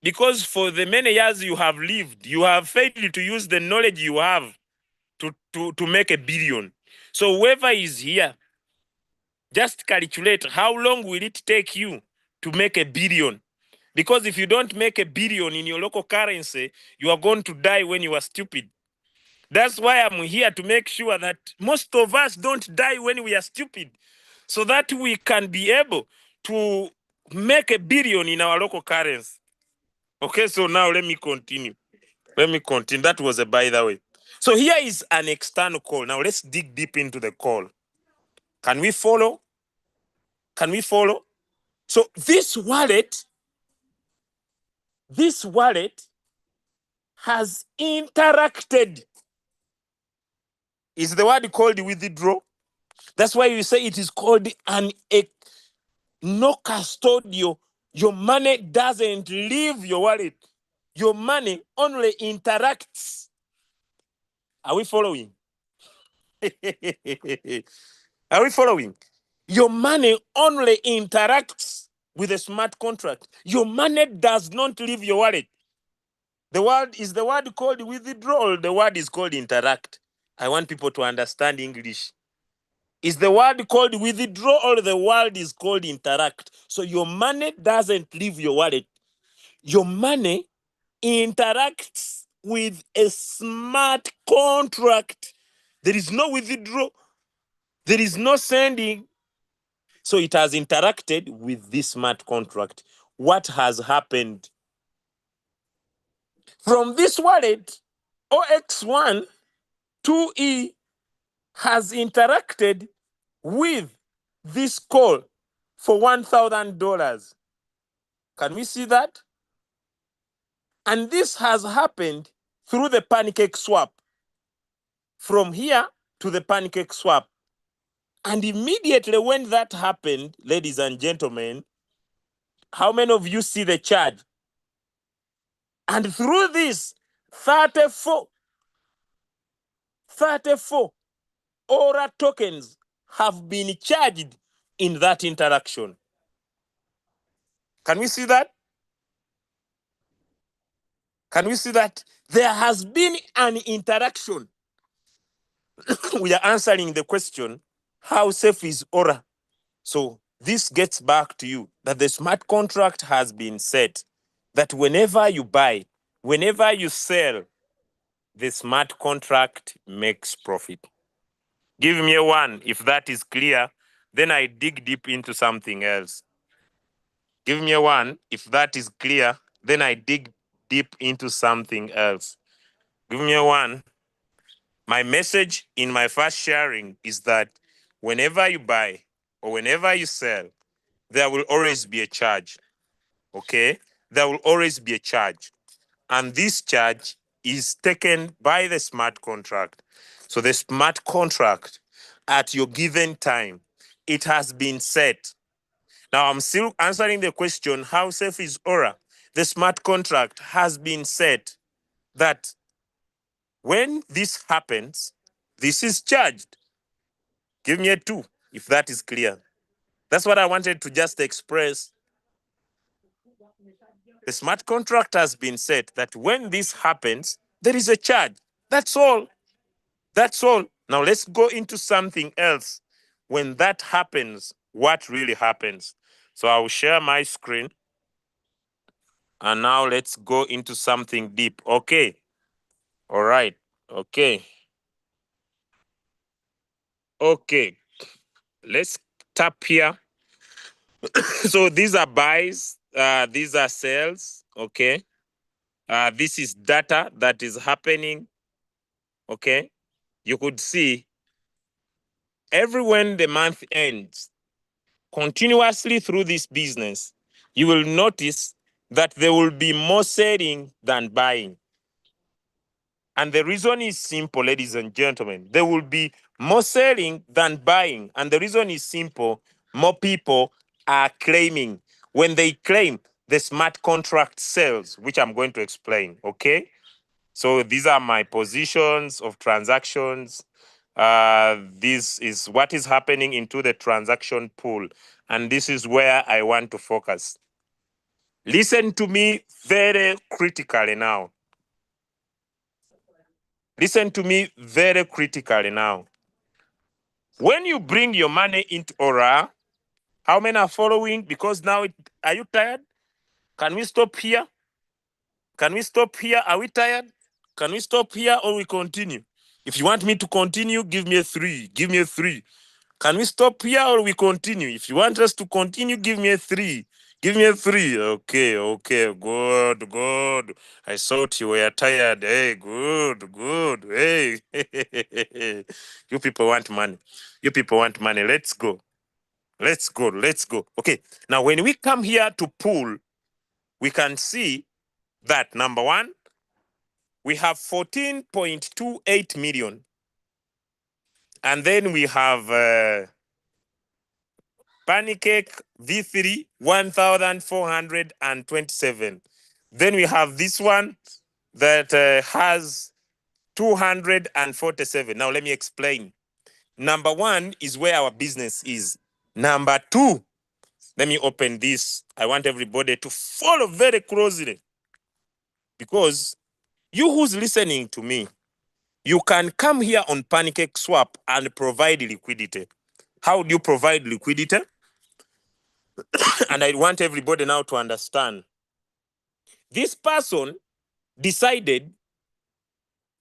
Because for the many years you have lived, you have failed to use the knowledge you have to make a billion. So whoever is here, just calculate how long will it take you to make a billion. Because if you don't make a billion in your local currency, you are going to die when you are stupid. That's why I'm here to make sure that most of us don't die when we are stupid, so that we can be able to make a billion in our local currency. Okay, so now let me continue. That was a by the way. So here is an external call. Now let's dig deep into the call. Can we follow? So this wallet has interacted. Is the word called withdraw? That's why you say it is called no custodial. Your money doesn't leave your wallet. Your money only interacts. Are we following? Are we following? Your money only interacts with a smart contract. Your money does not leave your wallet. The word called withdrawal, the word is called interact. I want people to understand English. Is the word called withdraw or the word is called interact? So your money doesn't leave your wallet. Your money interacts with a smart contract. There is no withdraw. There is no sending. So it has interacted with this smart contract. What has happened? From this wallet, OX1 2E has interacted with this call for $1,000. Can we see that? And this has happened through the pancake swap. From here to the pancake swap. And immediately when that happened, ladies and gentlemen, how many of you see the charge? And through this, 34 Aura tokens have been charged in that interaction. Can we see that? Can we see that? There has been an interaction. We are answering the question, how safe is Aura? So this gets back to you that the smart contract has been set that whenever you buy, whenever you sell, the smart contract makes profit. Give me a one if that is clear, then I dig deep into something else. Give me a one if that is clear, then I dig deep into something else. Give me a one. My message in my first sharing is that whenever you buy or whenever you sell, there will always be a charge. Okay? There will always be a charge. And this charge is taken by the smart contract. So the smart contract at your given time, it has been set. Now I'm still answering the question, how safe is Ora? The smart contract has been set that when this happens, this is charged. Give me a 2 if that is clear. That's what I wanted to just express. The smart contract has been set that when this happens, there is a charge. That's all. That's all. Now let's go into something else. When that happens, what really happens? So I will share my screen. And now let's go into something deep. Okay. All right. Okay. Okay. Let's tap here. So these are buys. These are sales. Okay. This is data that is happening. Okay. You could see every when the month ends, continuously through this business, you will notice that there will be more selling than buying. And the reason is simple, ladies and gentlemen. There will be more selling than buying. And the reason is simple. More people are claiming. When they claim, the smart contract sells, which I'm going to explain, okay? So these are my positions of transactions. This is what is happening into the transaction pool. And this is where I want to focus. Listen to me very critically now. Listen to me very critically now. When you bring your money into Ora, how many are following? Because now, are you tired? Can we stop here? Can we stop here? Are we tired? Can we stop here or we continue? If you want me to continue, give me a 3. Give me a 3. Can we stop here or we continue? If you want us to continue, give me a 3. Give me a 3. Okay, okay, good, good. I thought you were tired. Hey, good, good. Hey, you people want money. You people want money. Let's go. Let's go. Let's go. Okay, now when we come here to pool, we can see that number one, we have 14.28 million. And then we have Pancake V3 1,427. Then we have this one that has 247. Now let me explain. Number one is where our business is. Number two, let me open this. I want everybody to follow very closely because you who's listening to me, you can come here on Pancake Swap and provide liquidity. How do you provide liquidity? And I want everybody now to understand. This person decided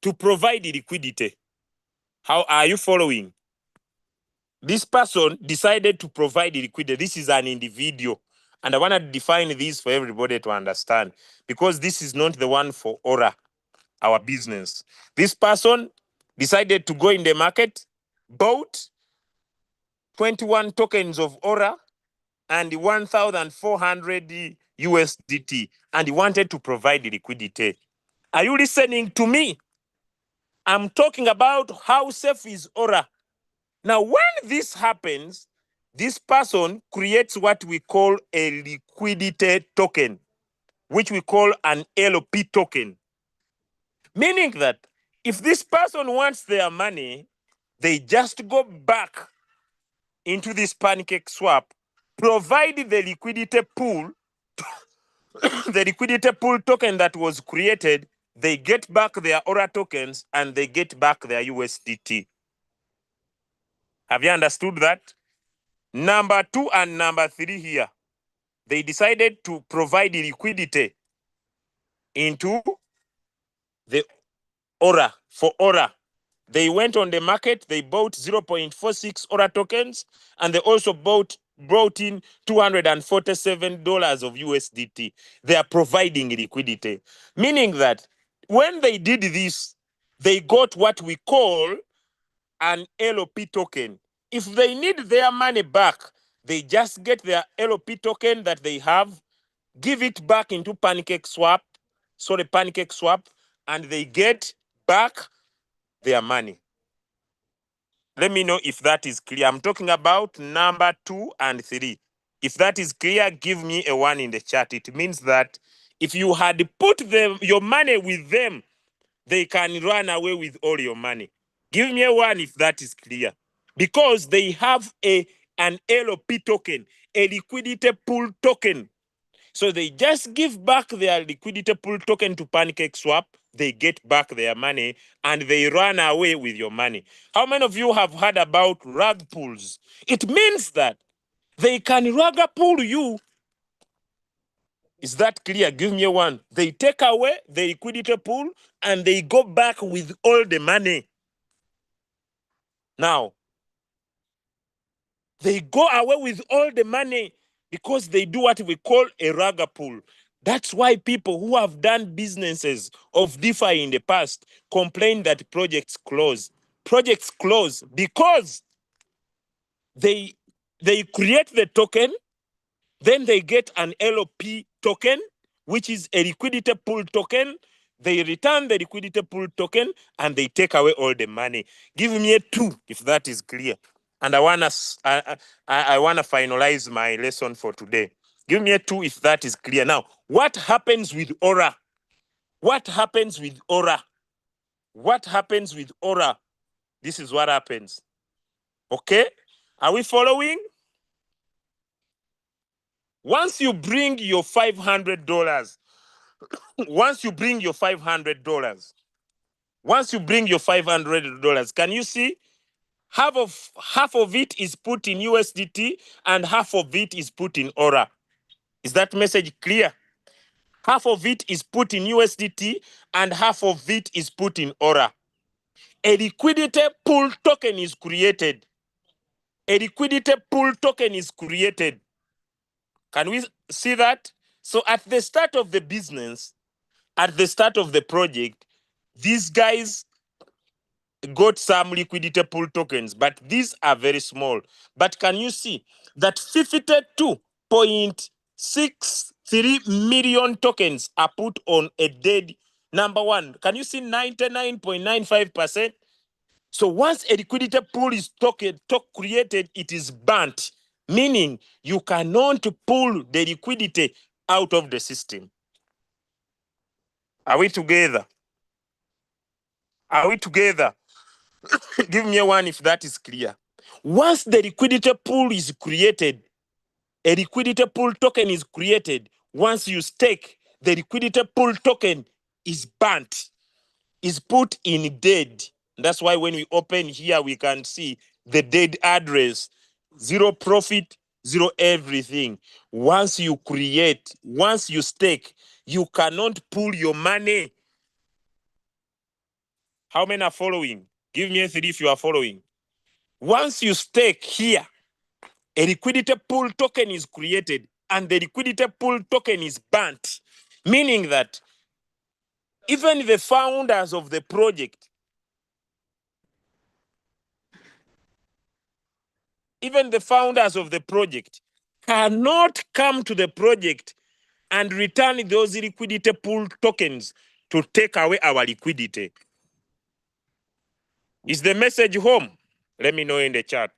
to provide liquidity. How are you following? This person decided to provide liquidity. This is an individual. And I want to define this for everybody to understand because this is not the one for Ora, our business. This person decided to go in the market, bought 21 tokens of Ora and 1,400 USDT, and he wanted to provide liquidity. Are you listening to me? I'm talking about how safe is Ora. Now, when this happens, this person creates what we call a liquidity token, which we call an LP token. Meaning that if this person wants their money, they just go back into this pancake swap, provide the liquidity pool, the liquidity pool token that was created, they get back their Aura tokens and they get back their USDT. Have you understood that? Number 2 and number 3 here, they decided to provide liquidity into the Aura, for Aura. They went on the market, they bought 0.46 Aura tokens, and they also brought in $247 of USDT. They are providing liquidity, meaning that when they did this, they got what we call an LP token. If they need their money back, They just get their LP token that they have, give it back into PancakeSwap, and they get back their money. Let me know if that is clear. I'm talking about number 2 and 3. If that is clear, give me a 1 in the chat. It means that if you had put your money with them, they can run away with all your money. Give me a 1 if that is clear. Because they have an LP token, a liquidity pool token. So they just give back their liquidity pool token to PancakeSwap, they get back their money, and they run away with your money. How many of you have heard about rug pulls? It means that they can rug pull you. Is that clear? Give me a 1. They take away the liquidity pool and they go back with all the money. Now, they go away with all the money because they do what we call a rug pull. That's why people who have done businesses of DeFi in the past complain that projects close. Projects close because they create the token, then they get an LP token, which is a liquidity pool token. They return the liquidity pool token and they take away all the money. Give me a 2 if that is clear. And I wanna finalize my lesson for today. Give me a 2 if that is clear. Now, what happens with Ora? What happens with Ora? What happens with Ora? This is what happens. Okay? Are we following? Once you bring your $500, once you bring your $500, can you see half of it is put in USDT and half of it is put in Aura? Is that message clear? Half of it is put in USDT and half of it is put in Aura. A liquidity pool token is created. A liquidity pool token is created. Can we see that? So at the start of the business, at the start of the project, these guys got some liquidity pool tokens, but these are very small. But can you see that 52.63 million tokens are put on a dead number 1? Can you see 99.95%? So once a liquidity pool is created, it is burnt, meaning you cannot pull the liquidity out of the system. Are we together? Are we together? Give me a 1 if that is clear. Once the liquidity pool is created, a liquidity pool token is created. Once you stake, the liquidity pool token is burnt, is put in dead. That's why when we open here, we can see the dead address, 0 profit, 0 everything. Once you create, once you stake, you cannot pull your money. How many are following? Give me a 3 if you are following. Once you stake here, a liquidity pool token is created and the liquidity pool token is burnt, meaning that even the founders of the project, cannot come to the project and return those liquidity pool tokens to take away our liquidity. Is the message home? Let me know in the chat.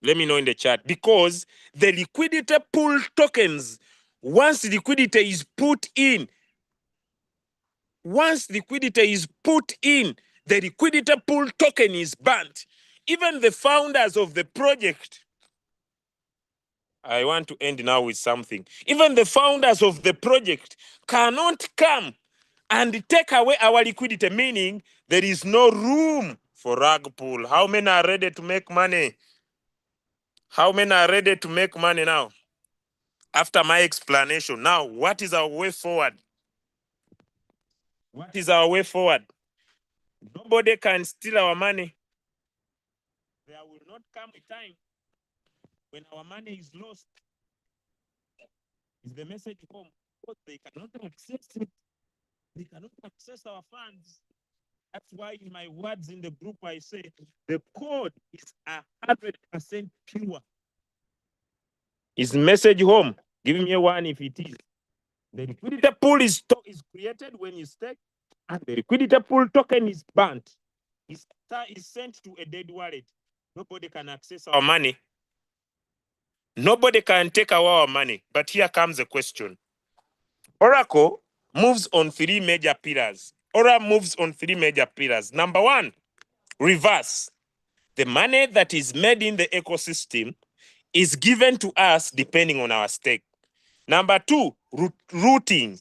Let me know in the chat. Because the liquidity pool tokens, once liquidity is put in, the liquidity pool token is burnt. Even the founders of the project, I want to end now with something. Even the founders of the project cannot come and take away our liquidity, meaning there is no room for rug pull. How many are ready to make money? How many are ready to make money now? After my explanation, now what is our way forward? What is our way forward? Nobody can steal our money. There will not come a time when our money is lost. Is the message home? Because they cannot access it. They cannot access our funds. That's why in my words in the group I say the code is 100% pure. Is message home? Give me a one if it is. The liquidity pool is created when you stake, and the liquidity pool token is burnt. Is sent to a dead wallet. Nobody can access our money. Nobody can take our money. But here comes the question. Oracle moves on three major pillars. Ora moves on three major pillars. Number one, reverse. The money that is made in the ecosystem is given to us depending on our stake. Number two, routing.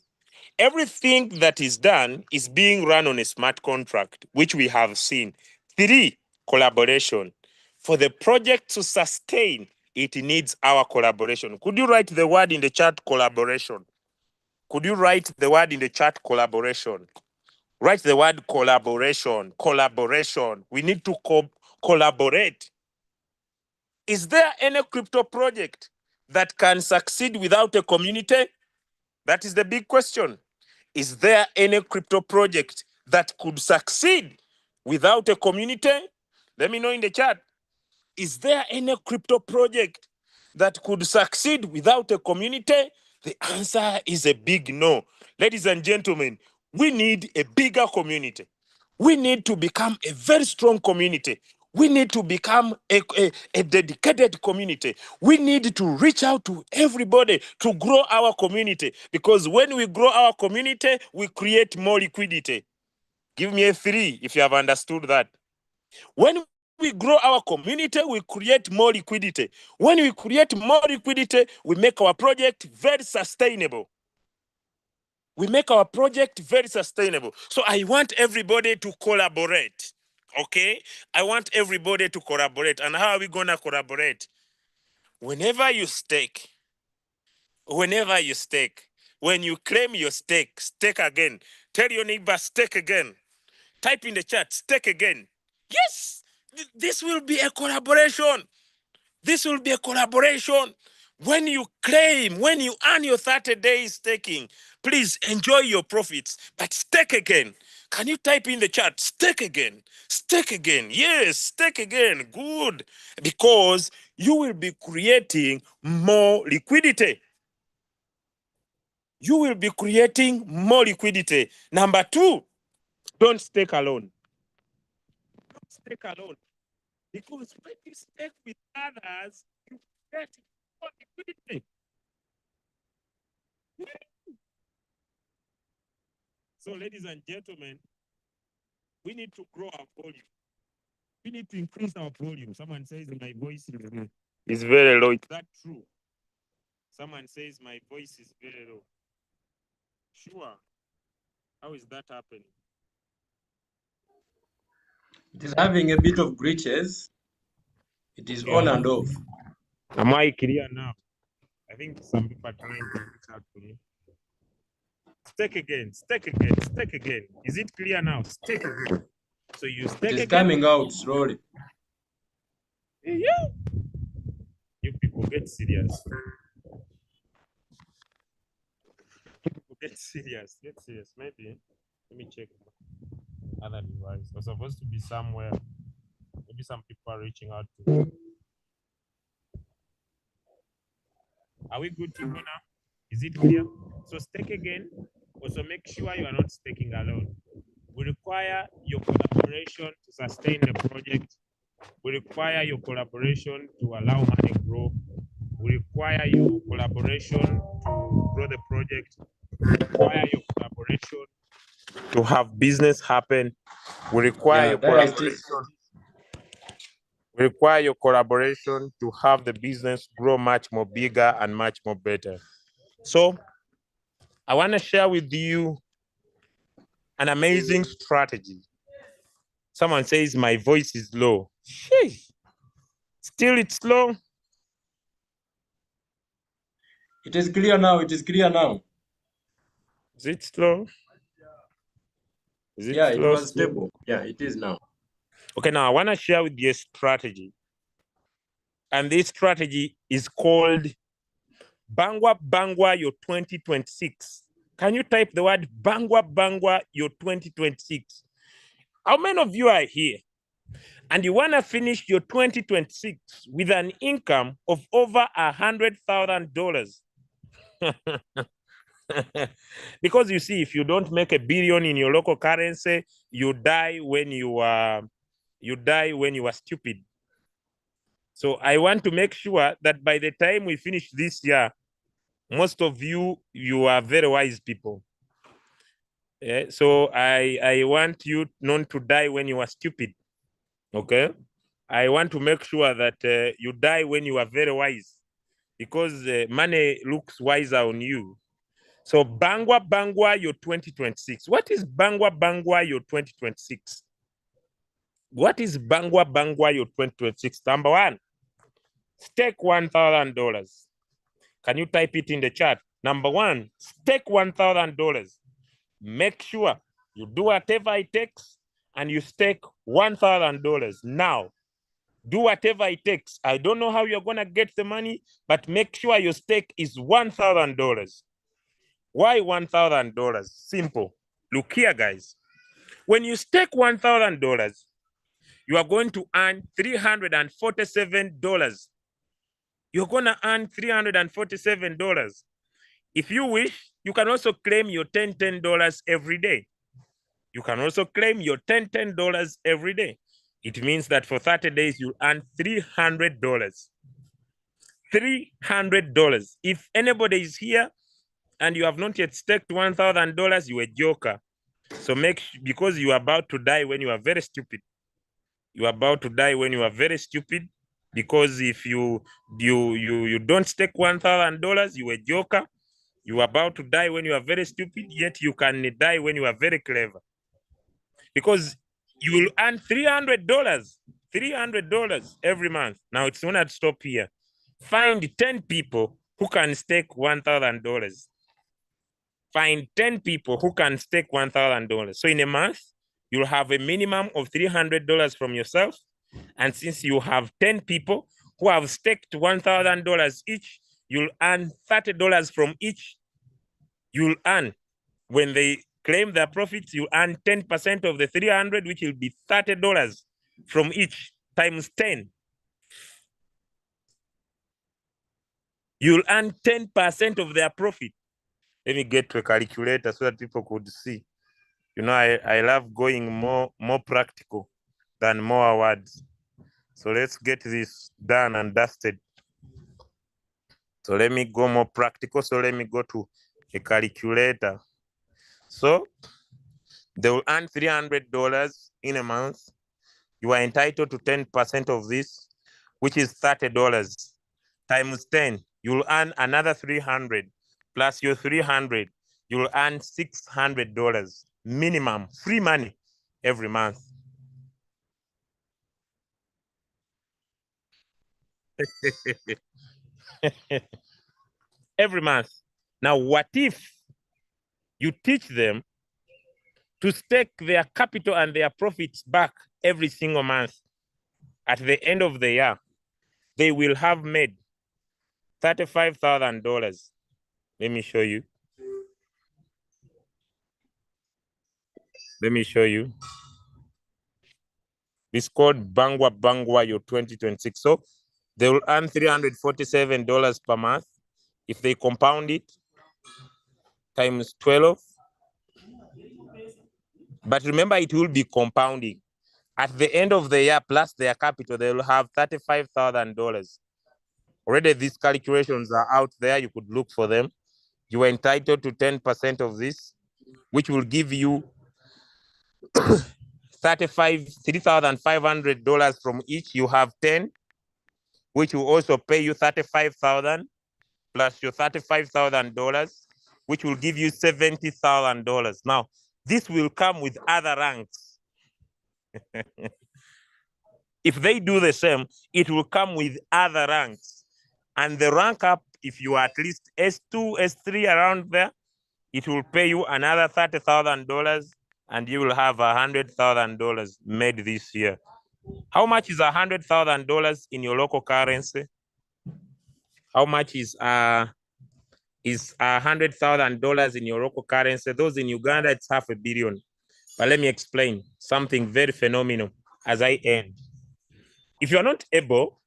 Everything that is done is being run on a smart contract, which we have seen. Three, collaboration. For the project to sustain, it needs our collaboration. Could you write the word in the chat, collaboration? Could you write the word in the chat, collaboration? Write the word collaboration, collaboration. We need to collaborate. Is there any crypto project that can succeed without a community? That is the big question. Is there any crypto project that could succeed without a community? Let me know in the chat. Is there any crypto project that could succeed without a community? The answer is a big no. Ladies and gentlemen, we need a bigger community. We need to become a very strong community. We need to become a dedicated community. We need to reach out to everybody to grow our community, because when we grow our community, we create more liquidity. Give me a 3 if you have understood that. When we grow our community, we create more liquidity. When we create more liquidity, we make our project very sustainable. We make our project very sustainable. So I want everybody to collaborate. Okay? I want everybody to collaborate. And how are we going to collaborate? Whenever you stake, when you claim your stake, stake again. Tell your neighbor, stake again. Type in the chat, stake again. Yes, this will be a collaboration. This will be a collaboration. When you claim, when you earn your 30 days staking, please enjoy your profits, but stake again. Can you type in the chat, stake again, stake again? Yes, stake again, good. Because you will be creating more liquidity. You will be creating more liquidity. Number 2, don't stake alone. Don't stake alone. Because when you stake with others, you get more liquidity. So, ladies and gentlemen, we need to grow our volume. We need to increase our volume. Someone says my voice is very low. Is that true? Someone says my voice is very low. Sure. How is that happening? It is having a bit of glitches. It is on and off. Am I clear now? I think some people are trying to reach out to me. Stake again, stake again, stake again. Is it clear now? Stake again. So you stake again. It is coming out slowly. Yeah. You people get serious. Get serious. Get serious. Maybe. Let me check other device. We're supposed to be somewhere. Maybe some people are reaching out to me. Are we good to go now? Is it clear? So stake again. Also make sure you are not staking alone. We require your collaboration to sustain the project. We require your collaboration to allow money grow. We require your collaboration to grow the project. We require your collaboration to have business happen. We require your collaboration. We require your collaboration to have the business grow much more bigger and much more better. So I want to share with you an amazing strategy. Someone says my voice is low. Sheesh. Still it's low. It is clear now. It is clear now. Is it slow? Is it Yeah, slow? it was stable. Yeah, it is now. Okay, now I want to share with you a strategy. And this strategy is called Bangwa Bangwa Your 2026. Can you type the word Bangwa Bangwa Your 2026? How many of you are here? and you want to finish your 2026 with an income of over $100,000. Because you see, if you don't make $1 billion in your local currency, you die when you are stupid. So I want to make sure that by the time we finish this year, most of you are very wise people. Yeah, so I want you not to die when you are stupid. Okay, I want to make sure that you die when you are very wise, because money looks wiser on you. So bangwa your 2026. What is bangwa your 2026? What is bangwa your 2026? Number one, stake $1,000. Can you type it in the chat? Number one, stake $1,000. Make sure you do whatever it takes and you stake $1,000 now. Do whatever it takes. I don't know how you're going to get the money, but make sure your stake is $1,000. Why $1,000? Simple. Look here, guys. When you stake $1,000, you are going to earn $347. You're going to earn $347. If you wish, you can also claim your $10 every day. You can also claim your $10 every day. It means that for 30 days, you earn $300. $300. If anybody is here and you have not yet staked $1,000, you're a joker. So because you are about to die when you are very stupid. You are about to die when you are very stupid, because if you don't stake $1,000, you're a joker. You are about to die when you are very stupid, yet you can die when you are very clever. Because you will earn $300, $300 every month. Now it's not stop here. Find 10 people who can stake $1,000. Find 10 people who can stake $1,000. So in a month, you'll have a minimum of $300 from yourself. And since you have 10 people who have staked $1,000 each, you'll earn $30 from each. You'll earn, when they claim their profits, you earn 10% of the 300, which will be $30 from each, times 10. You'll earn 10% of their profit. Let me get to a calculator so that people could see. You know, I love going more practical than more words. So let's get this done and dusted. So let me go more practical. So let me go to a calculator. So they will earn $300 in a month. You are entitled to 10% of this, which is $30 times 10. You'll earn another 300 plus your 300. You'll earn $600 minimum, free money every month. Every month. Now, what if you teach them to stake their capital and their profits back every single month? At the end of the year, they will have made $35,000. Let me show you. Let me show you. It's called Bangwa your 2026. So they will earn $347 per month. If they compound it times 12. But remember, it will be compounding. At the end of the year, plus their capital, they will have $35,000. Already these calculations are out there. You could look for them. You are entitled to 10% of this, which will give you $3,500 from each. You have 10, which will also pay you $35,000 plus your $35,000, which will give you $70,000. Now, this will come with other ranks. If they do the same, it will come with other ranks. And the rank up, if you are at least S2, S3 around there, it will pay you another $30,000 and you will have $100,000 made this year. How much is $100,000 in your local currency? How much is $100,000 in your local currency? Those in Uganda, it's $500 million. But let me explain something very phenomenal as I end. If you are not able,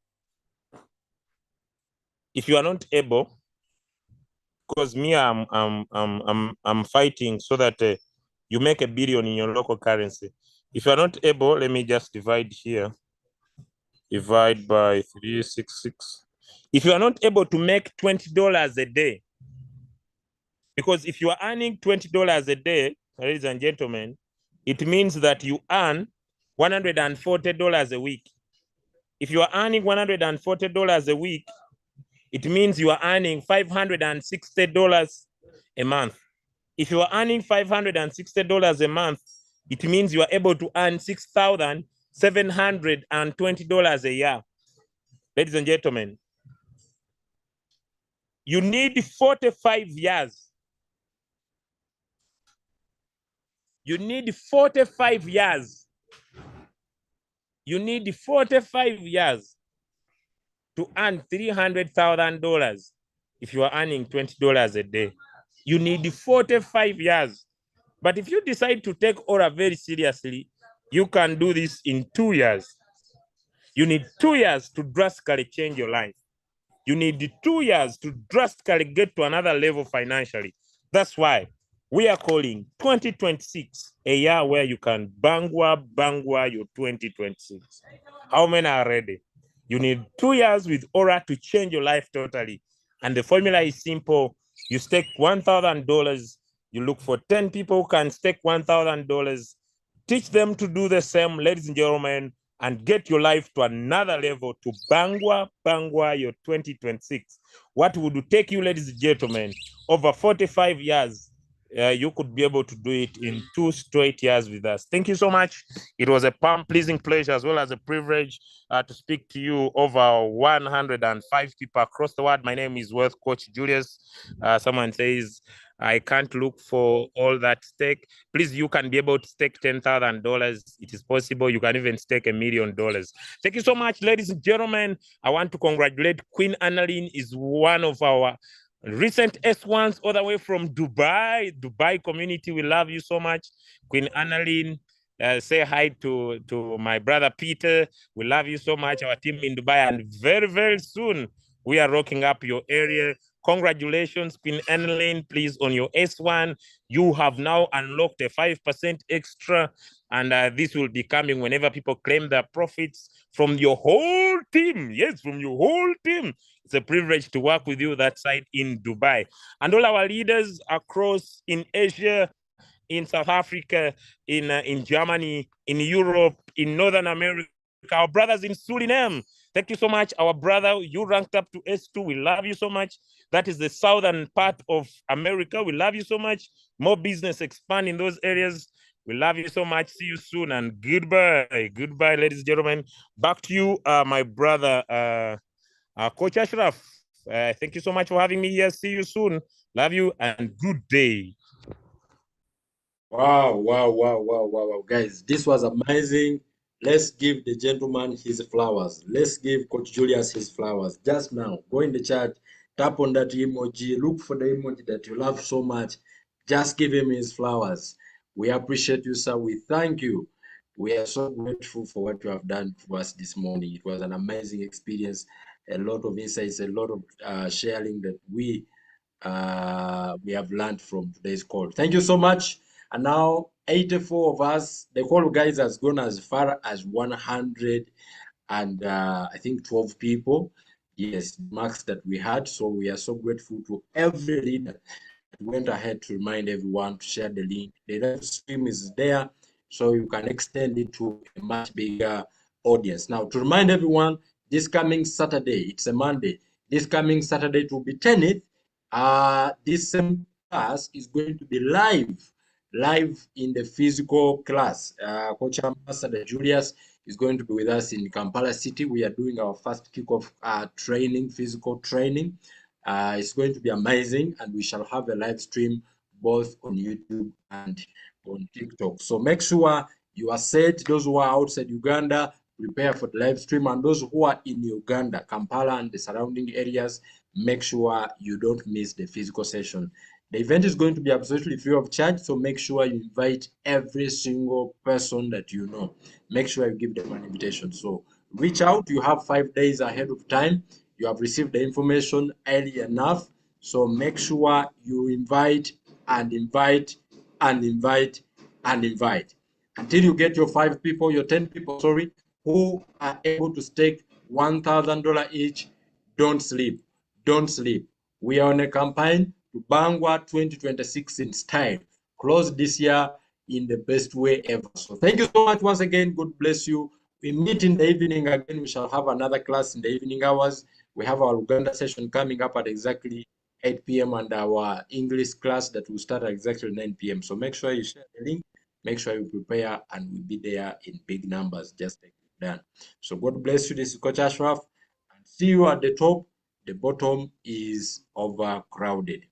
because me, I'm fighting so that you make $1 billion in your local currency. If you are not able, let me just divide here. Divide by 366. If you are not able to make $20 a day, because if you are earning $20 a day, ladies and gentlemen, it means that you earn $140 a week. If you are earning $140 a week, it means you are earning $560 a month. If you are earning $560 a month, it means you are able to earn $6,720 a year. Ladies and gentlemen, you need 45 years. You need 45 years. You need 45 years to earn $300,000 if you are earning $20 a day. You need 45 years. But if you decide to take Ora very seriously, you can do this in 2 years. You need 2 years to drastically change your life. You need 2 years to drastically get to another level financially. That's why we are calling 2026 a year where you can bangwa your 2026. How many are ready? You need 2 years with Ora to change your life totally. And the formula is simple. You stake $1,000. You look for 10 people who can stake $1,000. Teach them to do the same, ladies and gentlemen, and get your life to another level to bangwa your 2026. What would take you, ladies and gentlemen, over 45 years? You could be able to do it in 2 straight years with us. Thank you so much. It was a pleasing pleasure as well as a privilege to speak to you over 105 people across the world. My name is Wealth Coach Julius. Someone says, I can't look for all that stake. Please, you can be able to stake $10,000. It is possible. You can even stake $1 million. Thank you so much, ladies and gentlemen. I want to congratulate Queen Annalyn, is one of our recent S1s all the way from Dubai community. We love you so much, Queen Annalyn. Say hi to my brother Peter. We love you so much, our team in Dubai, and very, very soon we are rocking up your area. Congratulations, Queen Annalyn. Please, on your S1, you have now unlocked a 5% extra, and this will be coming whenever people claim their profits from your whole team. Yes, from your whole team. It's a privilege to work with you that side in Dubai. And all our leaders across in Asia, in South Africa, in Germany, in Europe, in Northern America, our brothers in Suriname. Thank you so much. Our brother, you ranked up to S2. We love you so much. That is the southern part of America. We love you so much. More business expand in those areas. We love you so much. See you soon and goodbye. Goodbye, ladies and gentlemen. Back to you, my brother, Coach Ashraf. Thank you so much for having me here. See you soon. Love you and good day. Wow. Guys, this was amazing. Let's give the gentleman his flowers. Let's give Coach Julius his flowers. Just now, go in the chat, tap on that emoji, look for the emoji that you love so much. Just give him his flowers. We appreciate you, sir. We thank you. We are so grateful for what you have done for us this morning. It was an amazing experience, a lot of insights, a lot of sharing that we have learned from today's call. Thank you so much. And now 84 of us, the call guys has gone as far as 100 and I think 12 people. Yes, marks that we had. So we are so grateful to every leader that went ahead to remind everyone to share the link. The live stream is there, so you can extend it to a much bigger audience. Now, to remind everyone, this coming Saturday, it's a Monday, this coming Saturday it will be 10th. This same class is going to be live in the physical class. Coach Ambassador Julius is going to be with us in Kampala City. We are doing our first kickoff training, physical training. It's going to be amazing, and we shall have a live stream both on YouTube and on TikTok. So make sure you are set. Those who are outside Uganda, prepare for the live stream, and those who are in Uganda, Kampala and the surrounding areas, make sure you don't miss the physical session. The event is going to be absolutely free of charge, so make sure you invite every single person that you know. Make sure you give them an invitation. So Reach out. You have 5 days ahead of time. You have received the information early enough. So make sure you invite and invite and invite and invite until you get your 5 people, your 10 people, sorry, who are able to stake $1,000 each. Don't sleep. Don't sleep. We are on a campaign to Bangwa 2026 in style. Close this year in the best way ever. So thank you so much once again. God bless you. We meet in the evening again. We shall have another class in the evening hours. We have our Uganda session coming up at exactly 8 p.m. and our English class that will start at exactly 9 p.m. So make sure you share the link. Make sure you prepare and we'll be there in big numbers just like we've done. So God bless you. This is Coach Ashraf. And see you at the top. The bottom is overcrowded.